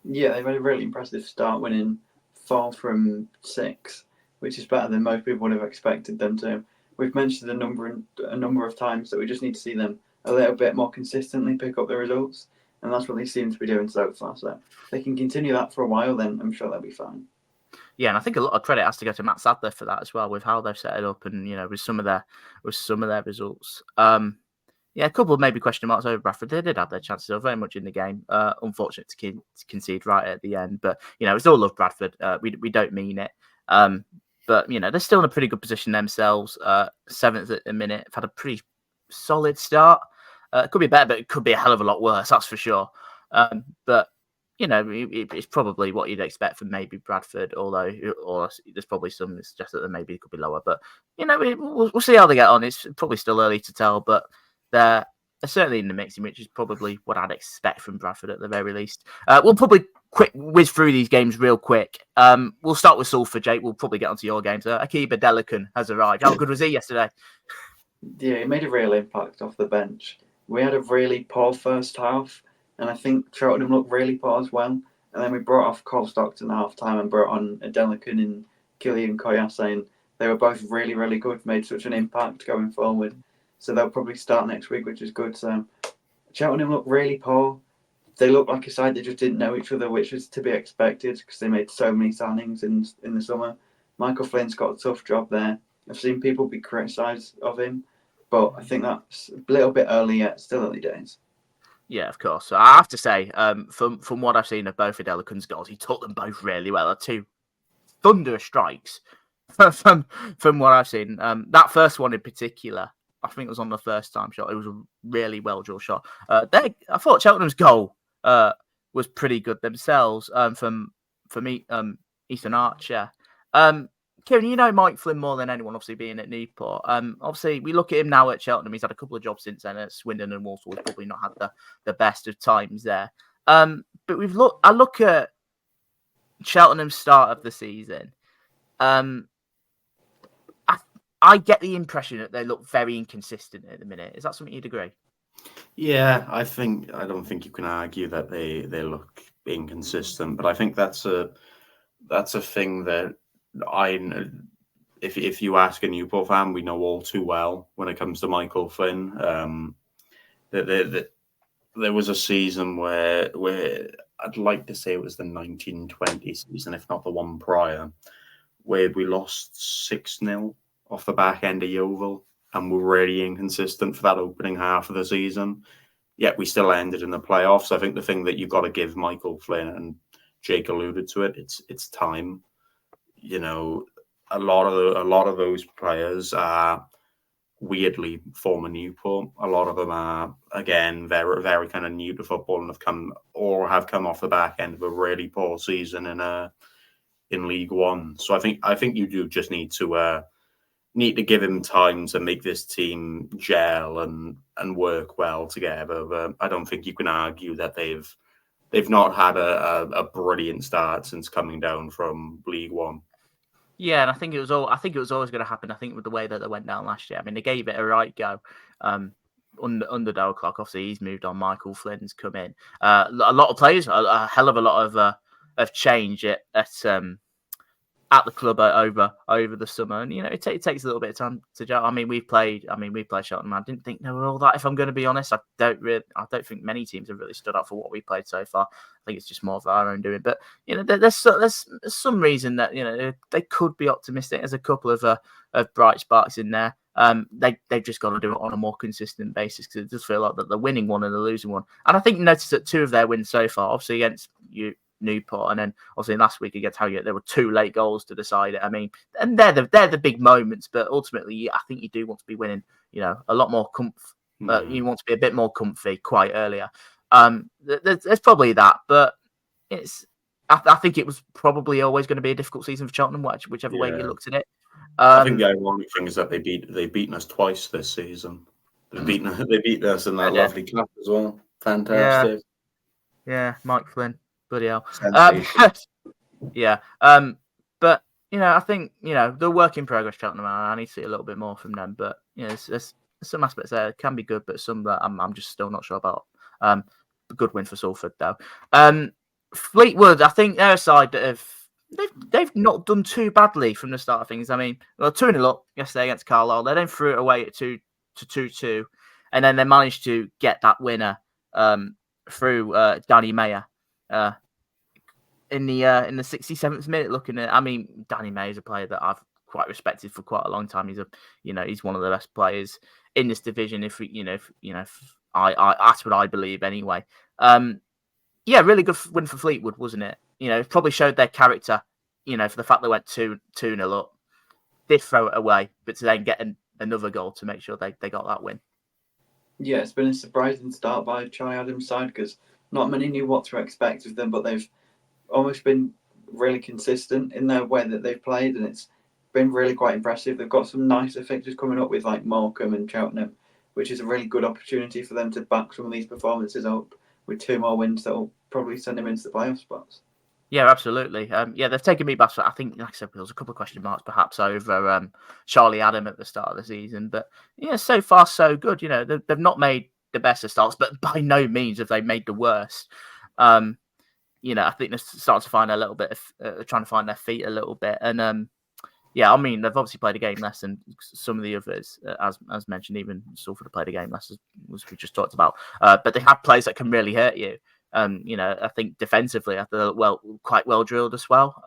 S3: Yeah, they've had a really impressive start, winning 4 from 6, which is better than most people would have expected them to. We've mentioned a number of times that we just need to see them a little bit more consistently pick up the results, and that's what they seem to be doing so far. So if they can continue that for a while, then I'm sure they'll be fine.
S1: Yeah, and I think a lot of credit has to go to Matt Sadler for that as well, with how they've set it up and with some of their results. A couple of maybe question marks over Bradford. They did have their chances. They were very much in the game. Unfortunate to concede right at the end, but it's all love Bradford. We don't mean it. But they're still in a pretty good position themselves. 7th at the minute. Have had a pretty solid start. It could be better, but it could be a hell of a lot worse. That's for sure. But it's probably what you'd expect from maybe Bradford, or there's probably some that suggest that maybe it could be lower. But, we'll see how they get on. It's probably still early to tell, but they're certainly in the mix, which is probably what I'd expect from Bradford at the very least. We'll probably whiz through these games real quick. We'll start with Salford, Jake. We'll probably get onto your games. Akiba Delican has arrived. How good was he yesterday?
S3: Yeah, he made a real impact off the bench. We had a really poor first half, and I think Cheltenham looked really poor as well. And then we brought off Cole Stockton at half time and brought on a Delican and Killian Koyase, and they were both really, really good, made such an impact going forward. So they'll probably start next week, which is good. So Cheltenham look really poor. They look like a side that just didn't know each other, which was to be expected because they made so many signings in the summer. Michael Flynn's got a tough job there. I've seen people be criticised of him, but I think that's a little bit early yet, still early days.
S1: Yeah, of course. So I have to say, from what I've seen of both of Delican's goals, he took them both really well. Two thunderous strikes from what I've seen. That first one in particular, I think it was on the first time shot. It was a really well drawn shot. I thought Cheltenham's goal was pretty good themselves. From Ethan Archer. Kieron, you know Mike Flynn more than anyone, obviously being at Newport. Obviously we look at him now at Cheltenham. He's had a couple of jobs since then at Swindon and Walsall. He's probably not had the best of times there. But I look at Cheltenham's start of the season. I get the impression that they look very inconsistent at the minute. Is that something you'd agree?
S2: Yeah, I don't think you can argue that they look inconsistent, but I think that's a thing that if you ask a Newport fan, we know all too well when it comes to Michael Flynn. That there was a season where I'd like to say it was the 1920 season, if not the one prior, where we lost 6-0 off the back end of Yeovil and were really inconsistent for that opening half of the season. Yet we still ended in the playoffs. I think the thing that you've got to give Michael Flynn, and Jake alluded to it, it's time. You know, a lot of those players are weirdly former Newport. A lot of them are, again, very, very kind of new to football and have come off the back end of a really poor season in League One. So I think you do just need to give him time to make this team gel and work well together. But I don't think you can argue that they've not had a brilliant start since coming down from League One.
S1: Yeah, and I think it was always going to happen. I think with the way that they went down last year. I mean, they gave it a right go. Under Dale Clark, obviously he's moved on. Michael Flynn's come in. A lot of players, a hell of a lot of change at the club over the summer, and you know it takes a little bit of time to gel. I mean, we played Cheltenham. I didn't think they were all that. If I'm going to be honest, I don't think many teams have really stood up for what we played so far. I think it's just more of our own doing. But you know, there's some reason that you know they could be optimistic. There's a couple of bright sparks in there. They've just got to do it on a more consistent basis because it does feel like that they're winning one and they're losing one. And I think you notice that 2 of their wins so far, obviously against Newport, and then obviously last week against Harrogate, there were 2 late goals to decide it. I mean, and they're the big moments, but ultimately, I think you do want to be winning. You know, a lot more you want to be a bit more comfy quite earlier. There's probably that, but I think it was probably always going to be a difficult season for Cheltenham, whichever way you looked at it.
S2: I think the ironic thing is that they've beaten us twice this season. They beat us in that lovely cup as well. Fantastic.
S1: Yeah, Mike Flynn. Bloody hell.
S2: Yeah.
S1: But you know, I think you know the work in progress Cheltenham. I need to see a little bit more from them. But you know, there's some aspects there that can be good, but some that I'm just still not sure about. A good win for Salford though. Fleetwood, I think they're a side that they've not done too badly from the start of things. I mean, 2-0 up yesterday against Carlisle. They then threw it away at 2-2, and then they managed to get that winner through Danny Mayer. In the 67th minute, looking at, I mean, Danny May is a player that I've quite respected for quite a long time. He's one of the best players in this division. If that's what I believe anyway. Really good win for Fleetwood, wasn't it? You know, it probably showed their character. You know, for the fact they went 2-0 up, did throw it away, but to then get another goal to make sure they got that win.
S3: Yeah, it's been a surprising start by Charlie Adams' side because not many knew what to expect of them, but they've almost been really consistent in their way that they've played, and it's been really quite impressive. They've got some nicer fixtures coming up with like Morecambe and Cheltenham, which is a really good opportunity for them to back some of these performances up with 2 more wins that will probably send them into the playoff spots.
S1: Yeah, absolutely. They've taken me back. I think, like I said, there was a couple of question marks perhaps over Charlie Adam at the start of the season, but yeah, so far so good. You know, they've not made the best of starts, but by no means have they made the worst. You know, I think they're starting to find a little bit of trying to find their feet a little bit, and Yeah, I mean, they've obviously played a game less than some of the others, as mentioned. Even Salford have played a game less, as we just talked about. But they have players that can really hurt you. I think defensively, they're quite well drilled as well.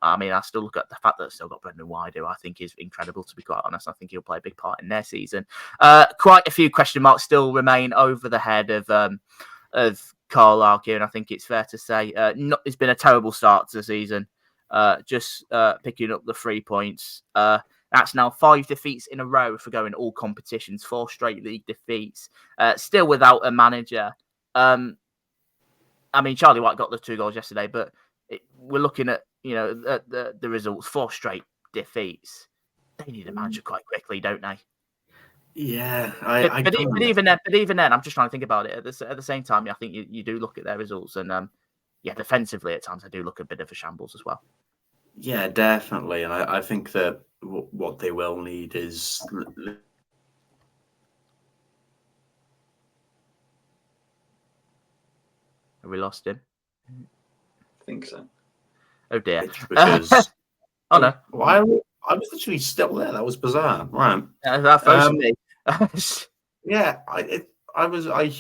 S1: I mean, I still look at the fact that they've still got Brendan White, who I think is incredible, to be quite honest. I think he'll play a big part in their season. Quite a few question marks still remain over the head of Carlisle here, and I think it's fair to say it's been a terrible start to the season. Just picking up the 3 points. That's now 5 defeats in a row for going all competitions, 4 straight league defeats. Still without a manager. I mean, Charlie White got the 2 goals yesterday, but we're looking at the results, 4 straight defeats. They need a manager quite quickly, don't they?
S2: Yeah,
S1: but even then, I'm just trying to think about it. At the same time, I think you do look at their results, and defensively at times I do look a bit of a shambles as well.
S2: Yeah, definitely, and I think that what they will need is.
S1: Have we lost him?
S3: I think so.
S1: Oh dear.
S2: Because
S1: oh no.
S2: Well, I was literally still there. That was bizarre. Right.
S1: That froze me.
S2: Yeah, I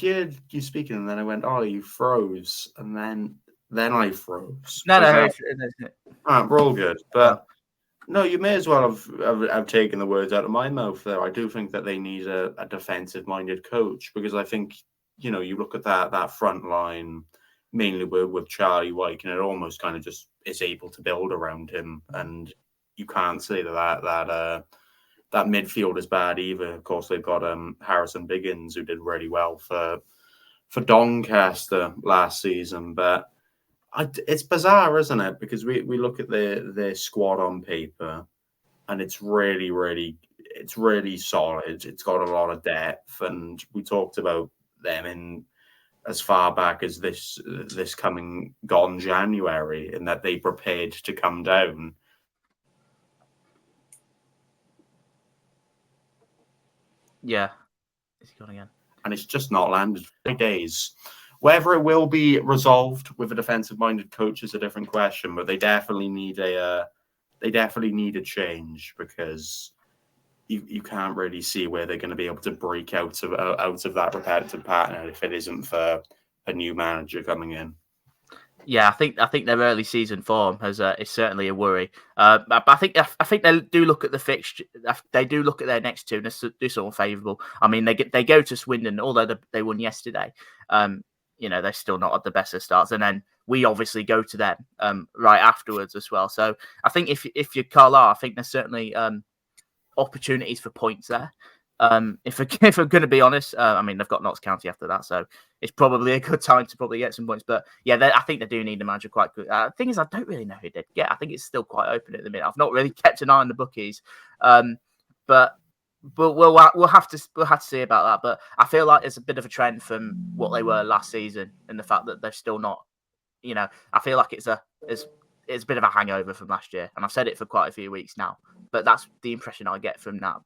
S2: heard you speaking, and then I went, "Oh, you froze," and then I froze.
S1: No.
S2: Right, we're all good, but no, you may as well have taken the words out of my mouth there. I do think that they need a defensive-minded coach, because I think you look at that front line, mainly with Charlie White, and it almost kind of just is able to build around him, and you can't say that midfield is bad either. Of course, they've got Harrison Biggins, who did really well for Doncaster last season. But it's bizarre, isn't it? Because we look at their squad on paper, and it's really solid. It's got a lot of depth, and we talked about them in as far back as this gone January, in that they prepared to come down.
S1: Yeah. Is he gone again?
S2: And it's just not landed for 3 days. Whether it will be resolved with a defensive-minded coach is a different question, but they definitely need a change, because you can't really see where they're going to be able to break out of that repetitive pattern if it isn't for a new manager coming in.
S1: Yeah, I think their early season form is certainly a worry. But I think they do look at the fixture. They do look at their next 2 and do something favourable. I mean, they go to Swindon, although they won yesterday. They're still not at the best of starts, and then we obviously go to them right afterwards as well. So I think if you're Carlisle, I think there's certainly opportunities for points there. If I'm going to be honest, I mean, they've got Notts County after that, so it's probably a good time to probably get some points. But yeah, I think they do need a manager quite good. The thing is, I don't really know who they'd get. I think it's still quite open at the minute. I've not really kept an eye on the bookies, but we'll have to see about that. But I feel like it's a bit of a trend from what they were last season, and the fact that they're still not. I feel like it's a bit of a hangover from last year, and I've said it for quite a few weeks now. But that's the impression I get from that.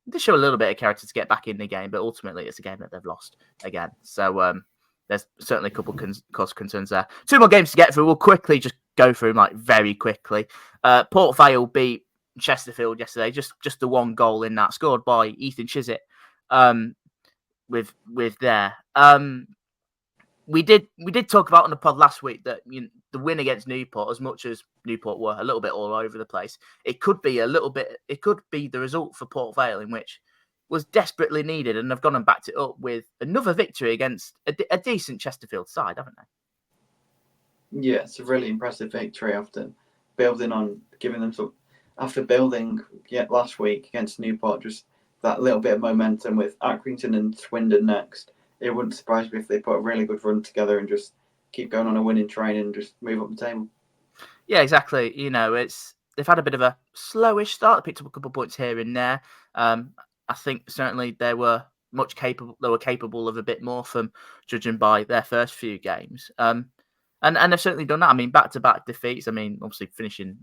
S1: They show a little bit of character to get back in the game, but ultimately it's a game that they've lost again. So there's certainly a couple of concerns there. 2 more games to get through. We'll quickly just go through them very quickly. Port Vale beat Chesterfield yesterday. Just the 1 goal in that, scored by Ethan Chiswick. With there. We did talk about on the pod last week that the win against Newport, as much as Newport were a little bit all over the place, it could be the result for Port Vale, in which was desperately needed, and they've gone and backed it up with another victory against a decent Chesterfield side, haven't they?
S3: Yeah, it's a really impressive victory after building on giving them after building last week against Newport, just that little bit of momentum with Accrington and Swindon next. It wouldn't surprise me if they put a really good run together and just keep going on a winning train and just move up the table.
S1: Yeah, exactly. They've had a bit of a slowish start. They picked up a couple of points here and there. I think certainly they were capable. They were capable of a bit more, from judging by their first few games. And they've certainly done that. I mean, back-to-back defeats. I mean, obviously finishing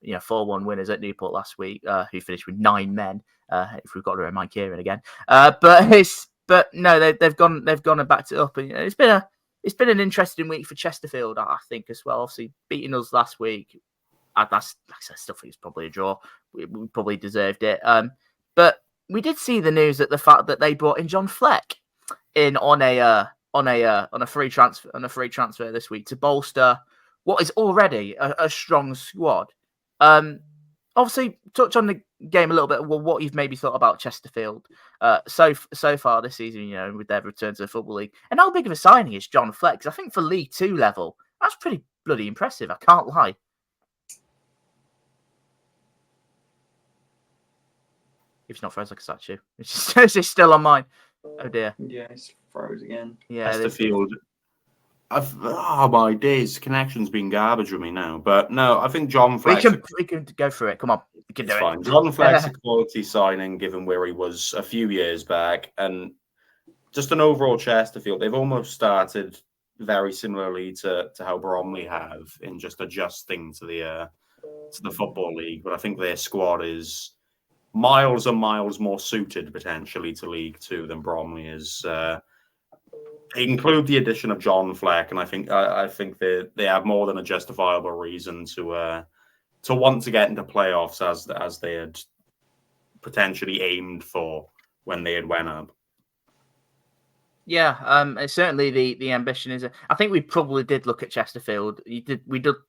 S1: 4-1 winners at Newport last week, who finished with 9 men. If we've got to remind Mike Kieron again, But no, they've gone and backed it up, and it's been an interesting week for Chesterfield, I think, as well. Obviously, beating us last week, I still think it's probably a draw. We probably deserved it. But we did see the news that the fact that they brought in John Fleck in on a free transfer this week to bolster what is already a strong squad. Obviously, touch on the game a little bit. Well, what you've maybe thought about Chesterfield so far this season, with their return to the Football League, and how big of a signing is John Fleck? 'Cause I think for League Two level, that's pretty bloody impressive. I can't lie. If it's not frozen like a statue, it's just still on mine. Oh dear.
S3: Yeah, it's froze again.
S1: Yeah,
S2: Chesterfield. My days, connection's been garbage with me now. But no, I think John Fleck.
S1: We can go through it. Come on, we can do it.
S2: Fine. John Fleck's a quality signing, given where he was a few years back, and just an overall Chesterfield. They've almost started very similarly to how Bromley have in just adjusting to the Football League. But I think their squad is miles and miles more suited potentially to League Two than Bromley is. Include the addition of John Fleck, and I think they have more than a justifiable reason to want to get into playoffs as they had potentially aimed for when they had went up.
S1: Yeah, it's certainly the ambition is. I think we probably did look at Chesterfield. We did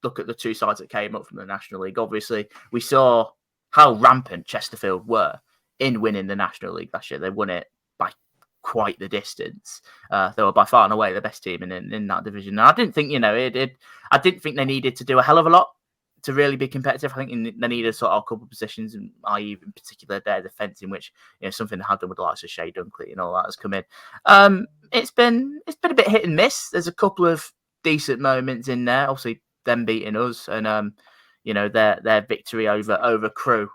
S1: look at the two sides that came up from the National League. Obviously, we saw how rampant Chesterfield were in winning the National League last year. They won it by quite the distance. They were by far and away the best team in that division. And I didn't think I didn't think they needed to do a hell of a lot to really be competitive. I think they needed sort of a couple of positions, and i.e. in particular their defence, in which something that had done with the likes of Shea Dunkley and all that has come in. It's been a bit hit and miss. There's a couple of decent moments in there. Obviously, them beating us and their victory over Crewe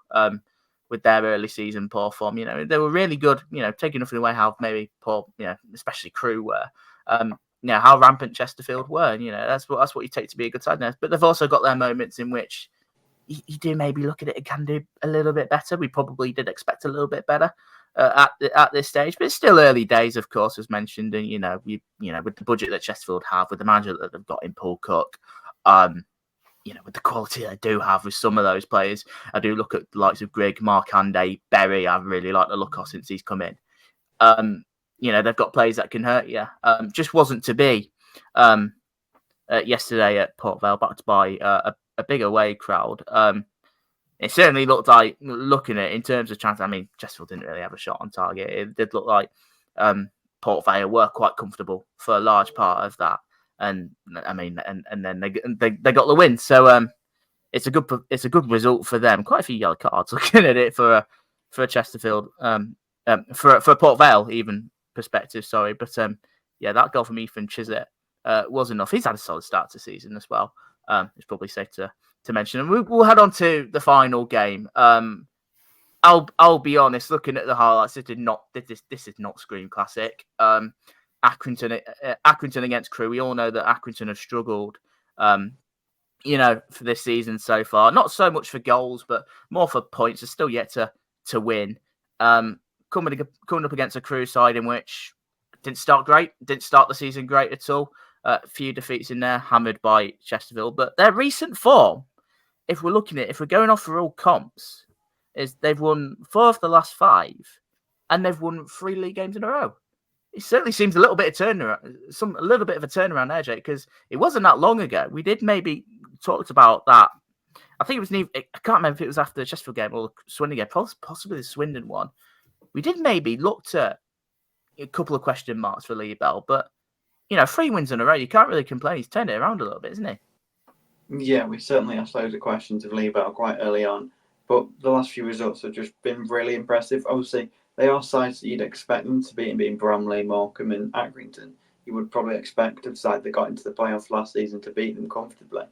S1: with their early season poor form. They were really good. Taking nothing away how maybe poor, especially Crewe were. How rampant Chesterfield were. And, that's what you take to be a good side now. But they've also got their moments in which you do maybe look at it and can do a little bit better. We probably did expect a little bit better at this stage, but it's still early days, of course, as mentioned. And with the budget that Chesterfield have, with the manager that they've got in Paul Cook, with the quality they do have with some of those players, I do look at the likes of Grigg, Markande, Berry. I really like the look of since he's come in. They've got players that can hurt you. Just wasn't to be yesterday at Port Vale, backed by a big away crowd. It certainly looked like, looking at it in terms of chance, Chesterfield didn't really have a shot on target. It did look like Port Vale were quite comfortable for a large part of that. And then they got the win. So it's a good result for them. Quite a few yellow cards looking at it for Chesterfield, for Port Vale even perspective. Sorry, but that goal from Ethan Chiswick was enough. He's had a solid start to the season as well. It's probably safe to mention. And we'll head on to the final game. I'll be honest. Looking at the highlights, this is not Scream Classic. Accrington against Crewe. We all know that Accrington have struggled, for this season so far. Not so much for goals, but more for points. They're still yet to win. Coming up against a Crewe side in which didn't start the season great at all. A few defeats in there, hammered by Chesterfield. But their recent form, if we're going off for all comps, is they've won 4 of the last 5, and they've won 3 league games in a row. It certainly seems a little bit of a turnaround there, Jake, because it wasn't that long ago. We did maybe talked about that. I think it was I can't remember if it was after the Chesterfield game or the Swindon game, possibly the Swindon one. We did maybe look at a couple of question marks for Lee Bell, but 3 wins in a row, you can't really complain. He's turned it around a little bit, isn't he?
S3: Yeah, we certainly asked loads of questions of Lee Bell quite early on, but the last few results have just been really impressive. Obviously, they are sides that you'd expect them to beat, being Bromley, Morecambe and Accrington. You would probably expect a side that got into the playoffs last season to beat them comfortably.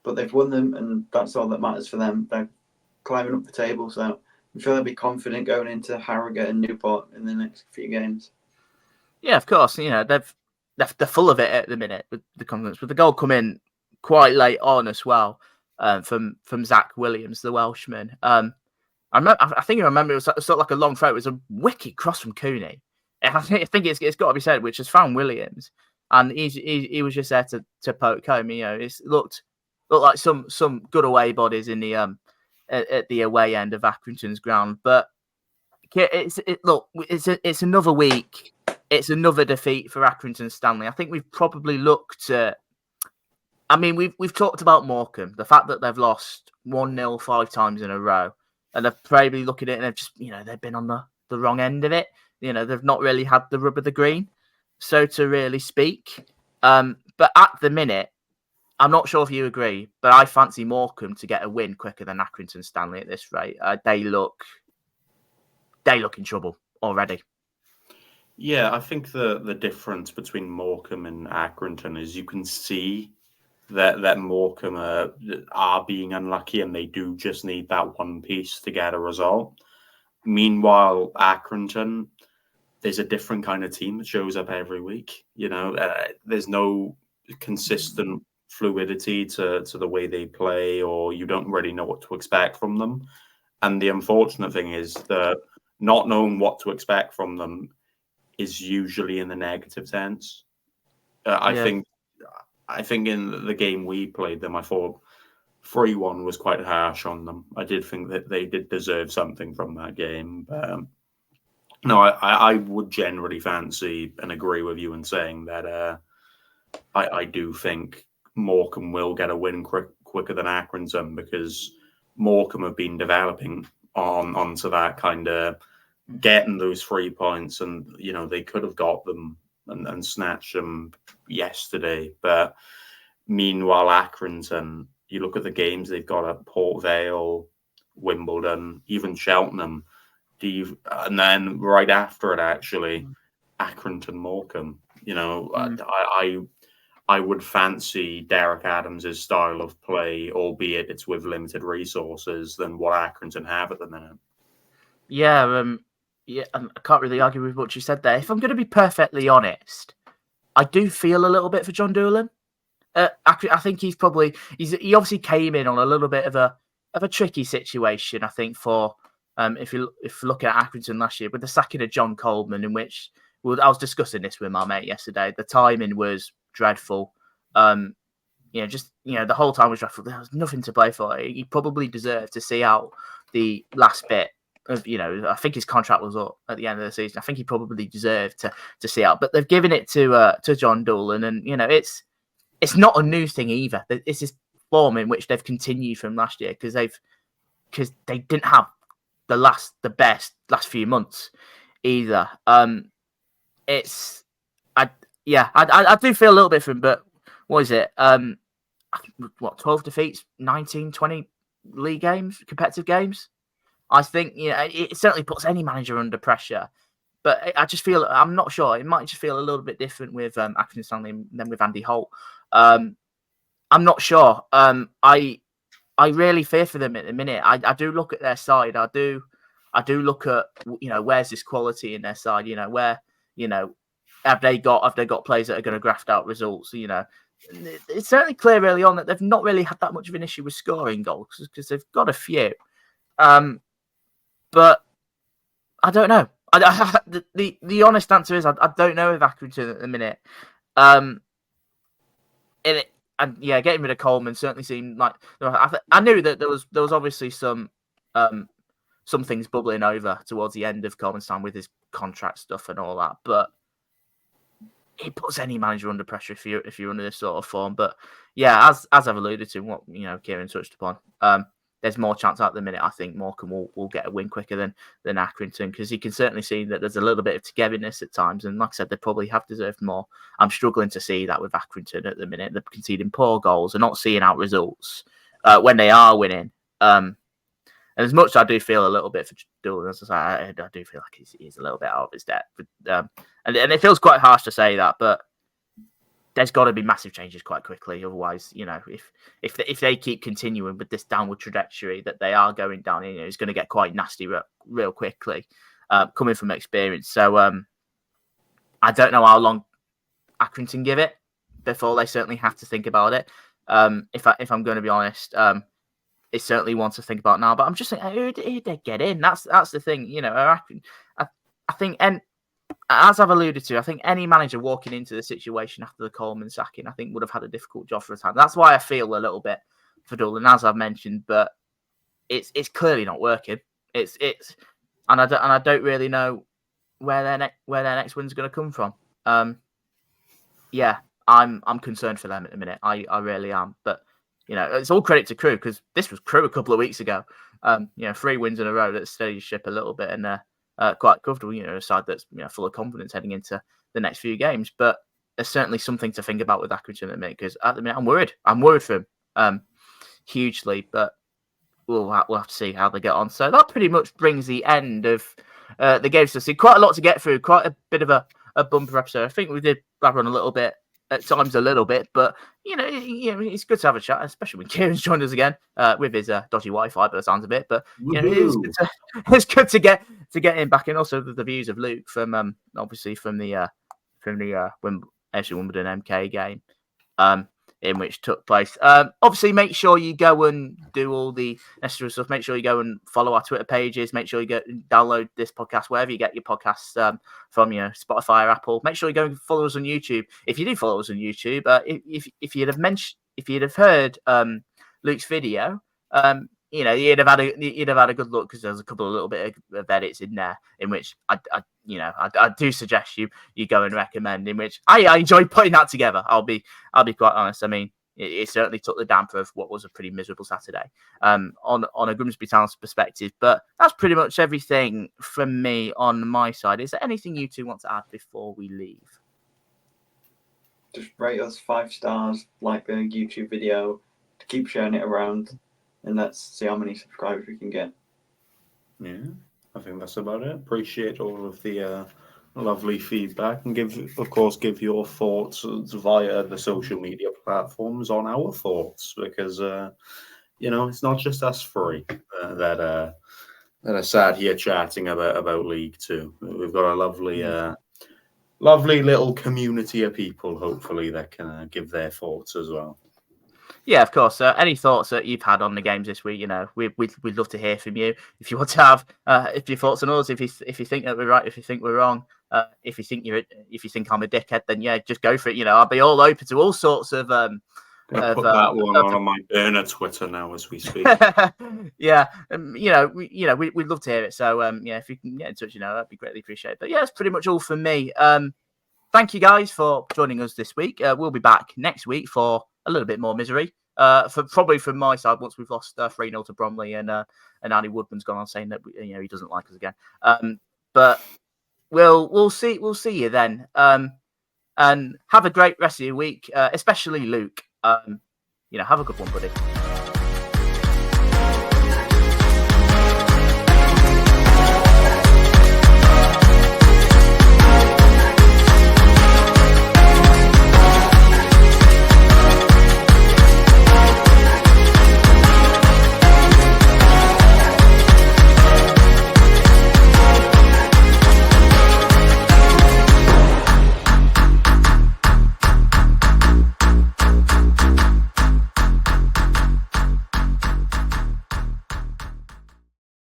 S3: But they've won them, and that's all that matters for them. They're climbing up the table, so I'm sure they'll be confident going into Harrogate and Newport in the next few games.
S1: Yeah, of course. They're full of it at the minute with the confidence. With the goal come in quite late on as well from Zach Williams, the Welshman. I think I remember it was sort of like a long throw. It was a wicked cross from Cooney. And I think it's got to be said, which has found Williams, and he was just there to poke home. It's looked look like some good away bodies in the at the away end of Accrington's ground. But it's another week. It's another defeat for Accrington Stanley. I think we've probably looked at. I mean, we've talked about Morecambe, the fact that they've lost 1-0 5 times in a row, and they've probably looked at it and they've just, they've been on the wrong end of it. They've not really had the rub of the green, so to really speak. But at the minute, I'm not sure if you agree, but I fancy Morecambe to get a win quicker than Accrington Stanley at this rate. They look in trouble already.
S2: Yeah, I think the difference between Morecambe and Accrington is you can see that Morecambe are being unlucky and they do just need that one piece to get a result. Meanwhile, Accrington, there's a different kind of team that shows up every week. There's no consistent fluidity to the way they play, or you don't really know what to expect from them. And the unfortunate thing is that not knowing what to expect from them is usually in the negative sense. I think in the game we played them, I thought 3-1 was quite harsh on them. I did think that they did deserve something from that game. But, no, I would generally fancy and agree with you in saying that I do think Morecambe will get a win quicker than Accrington, because Morecambe have been developing onto that kind of getting those 3 points, and they could have got them and snatched them yesterday. But meanwhile, Accrington, you look at the games they've got at Port Vale, Wimbledon, even Cheltenham, and then right after it, actually, Accrington, Morecambe. I would fancy Derek Adams' style of play, albeit it's with limited resources, than what Accrington have at the minute.
S1: Yeah, I can't really argue with what you said there. If I'm going to be perfectly honest, I do feel a little bit for John Doolan. I think he obviously came in on a little bit of a tricky situation. I think for if you look at Accrington last year with the sacking of John Coleman, in which I was discussing this with my mate yesterday. The timing was dreadful. The whole time was dreadful. There was nothing to play for. He probably deserved to see out the last bit of, I think his contract was up at the end of the season. I think he probably deserved to see out, but they've given it to John Doolan, and it's not a new thing either. It's this form in which they've continued from last year because they didn't have the best last few months either. I do feel a little bit for him, but what is it? 12 defeats, 19, 20 league games, competitive games. I think it certainly puts any manager under pressure. But I just feel, I'm not sure. It might just feel a little bit different with Accrington Stanley than with Andy Holt. I'm not sure. I really fear for them at the minute. I do look at their side. I do look at where's this quality in their side. Where have they got players that are going to graft out results? It's certainly clear early on that they've not really had that much of an issue with scoring goals because they've got a few. But I don't know. The honest answer is I don't know with Accrington at the minute. Getting rid of Coleman certainly seemed like I knew that there was obviously some things bubbling over towards the end of Coleman's time with his contract stuff and all that, but it puts any manager under pressure if you're under this sort of form. But yeah, as I've alluded to, what Kieron touched upon, there's more chance at the minute. I think Morecambe will get a win quicker than Accrington, because you can certainly see that there's a little bit of togetherness at times. And like I said, they probably have deserved more. I'm struggling to see that with Accrington at the minute. They're conceding poor goals and not seeing out results when they are winning. And as much as I do feel a little bit for Doolan, as I do feel like he's a little bit out of his depth. And it feels quite harsh to say that, but there's got to be massive changes quite quickly. Otherwise, if they keep continuing with this downward trajectory that they are going down, it's going to get quite nasty real quickly, coming from experience. So I don't know how long Accrington give it before they certainly have to think about it. If I'm going to be honest, it's certainly one to think about now. But I'm just thinking, who did they get in? That's the thing. I think, and as I've alluded to, I think any manager walking into the situation after the Coleman sacking, I think would have had a difficult job for a time. That's why I feel a little bit for Dolan, as I've mentioned, but it's clearly not working. And I don't really know where their next win's going to come from. Yeah, I'm concerned for them at the minute. I really am. But it's all credit to Crewe, because this was Crewe a couple of weeks ago. 3 wins in a row that steadied the ship a little bit, and quite comfortable. A side that's full of confidence heading into the next few games. But there's certainly something to think about with Accrington at the minute, because at the minute I'm worried. I'm worried for him hugely. But we'll have to see how they get on. So that pretty much brings the end of the games to see. Quite a lot to get through. Quite a bit of a bumper episode. I think we did blabber on a little bit at times, but it's good to have a chat, especially when Kieron's joined us again with his dodgy Wi-Fi, by the sounds of it. But it's good to get him back in. Also the views of Luke from obviously from the AFC Wimbledon MK game. In which took place. Obviously, make sure you go and do all the necessary stuff. Make sure you go and follow our Twitter pages. Make sure you go and download this podcast wherever you get your podcasts from, Spotify or Apple. Make sure you go and follow us on YouTube. If you do follow us on YouTube, if you'd have heard Luke's video, you'd have had a good look, because there's a couple of little bit of edits in there in which I do suggest you go and recommend, in which I enjoyed putting that together. I'll be quite honest. I mean, it certainly took the damper of what was a pretty miserable Saturday on a Grimsby Town's perspective. But that's pretty much everything from me on my side. Is there anything you two want to add before we leave?
S3: Just rate us 5 stars, like the YouTube video, keep sharing it around, and let's see how many subscribers we can get.
S2: Yeah, I think that's about it. Appreciate all of the lovely feedback, and give your thoughts via the social media platforms on our thoughts, because it's not just us 3 that are sat here chatting about League Two. We've got a lovely little community of people, hopefully, that can give their thoughts as well.
S1: Yeah, of course. Any thoughts that you've had on the games this week, we'd love to hear from you. If you want to have, if your thoughts on us, if you think that we're right, if you think we're wrong, if you think I'm a dickhead, then yeah, just go for it. I'll be all open to all sorts of.
S2: Put that one on my burner Twitter now as we speak.
S1: Yeah, we'd love to hear it. So if you can get in touch, that'd be greatly appreciated. But yeah, that's pretty much all from me. Thank you guys for joining us this week. We'll be back next week for a little bit more misery. Probably from my side, once we've lost 3-0 to Bromley, and Andy Woodman's gone on saying that he doesn't like us again. But we'll see you then. And have a great rest of your week, especially Luke. Have a good one, buddy.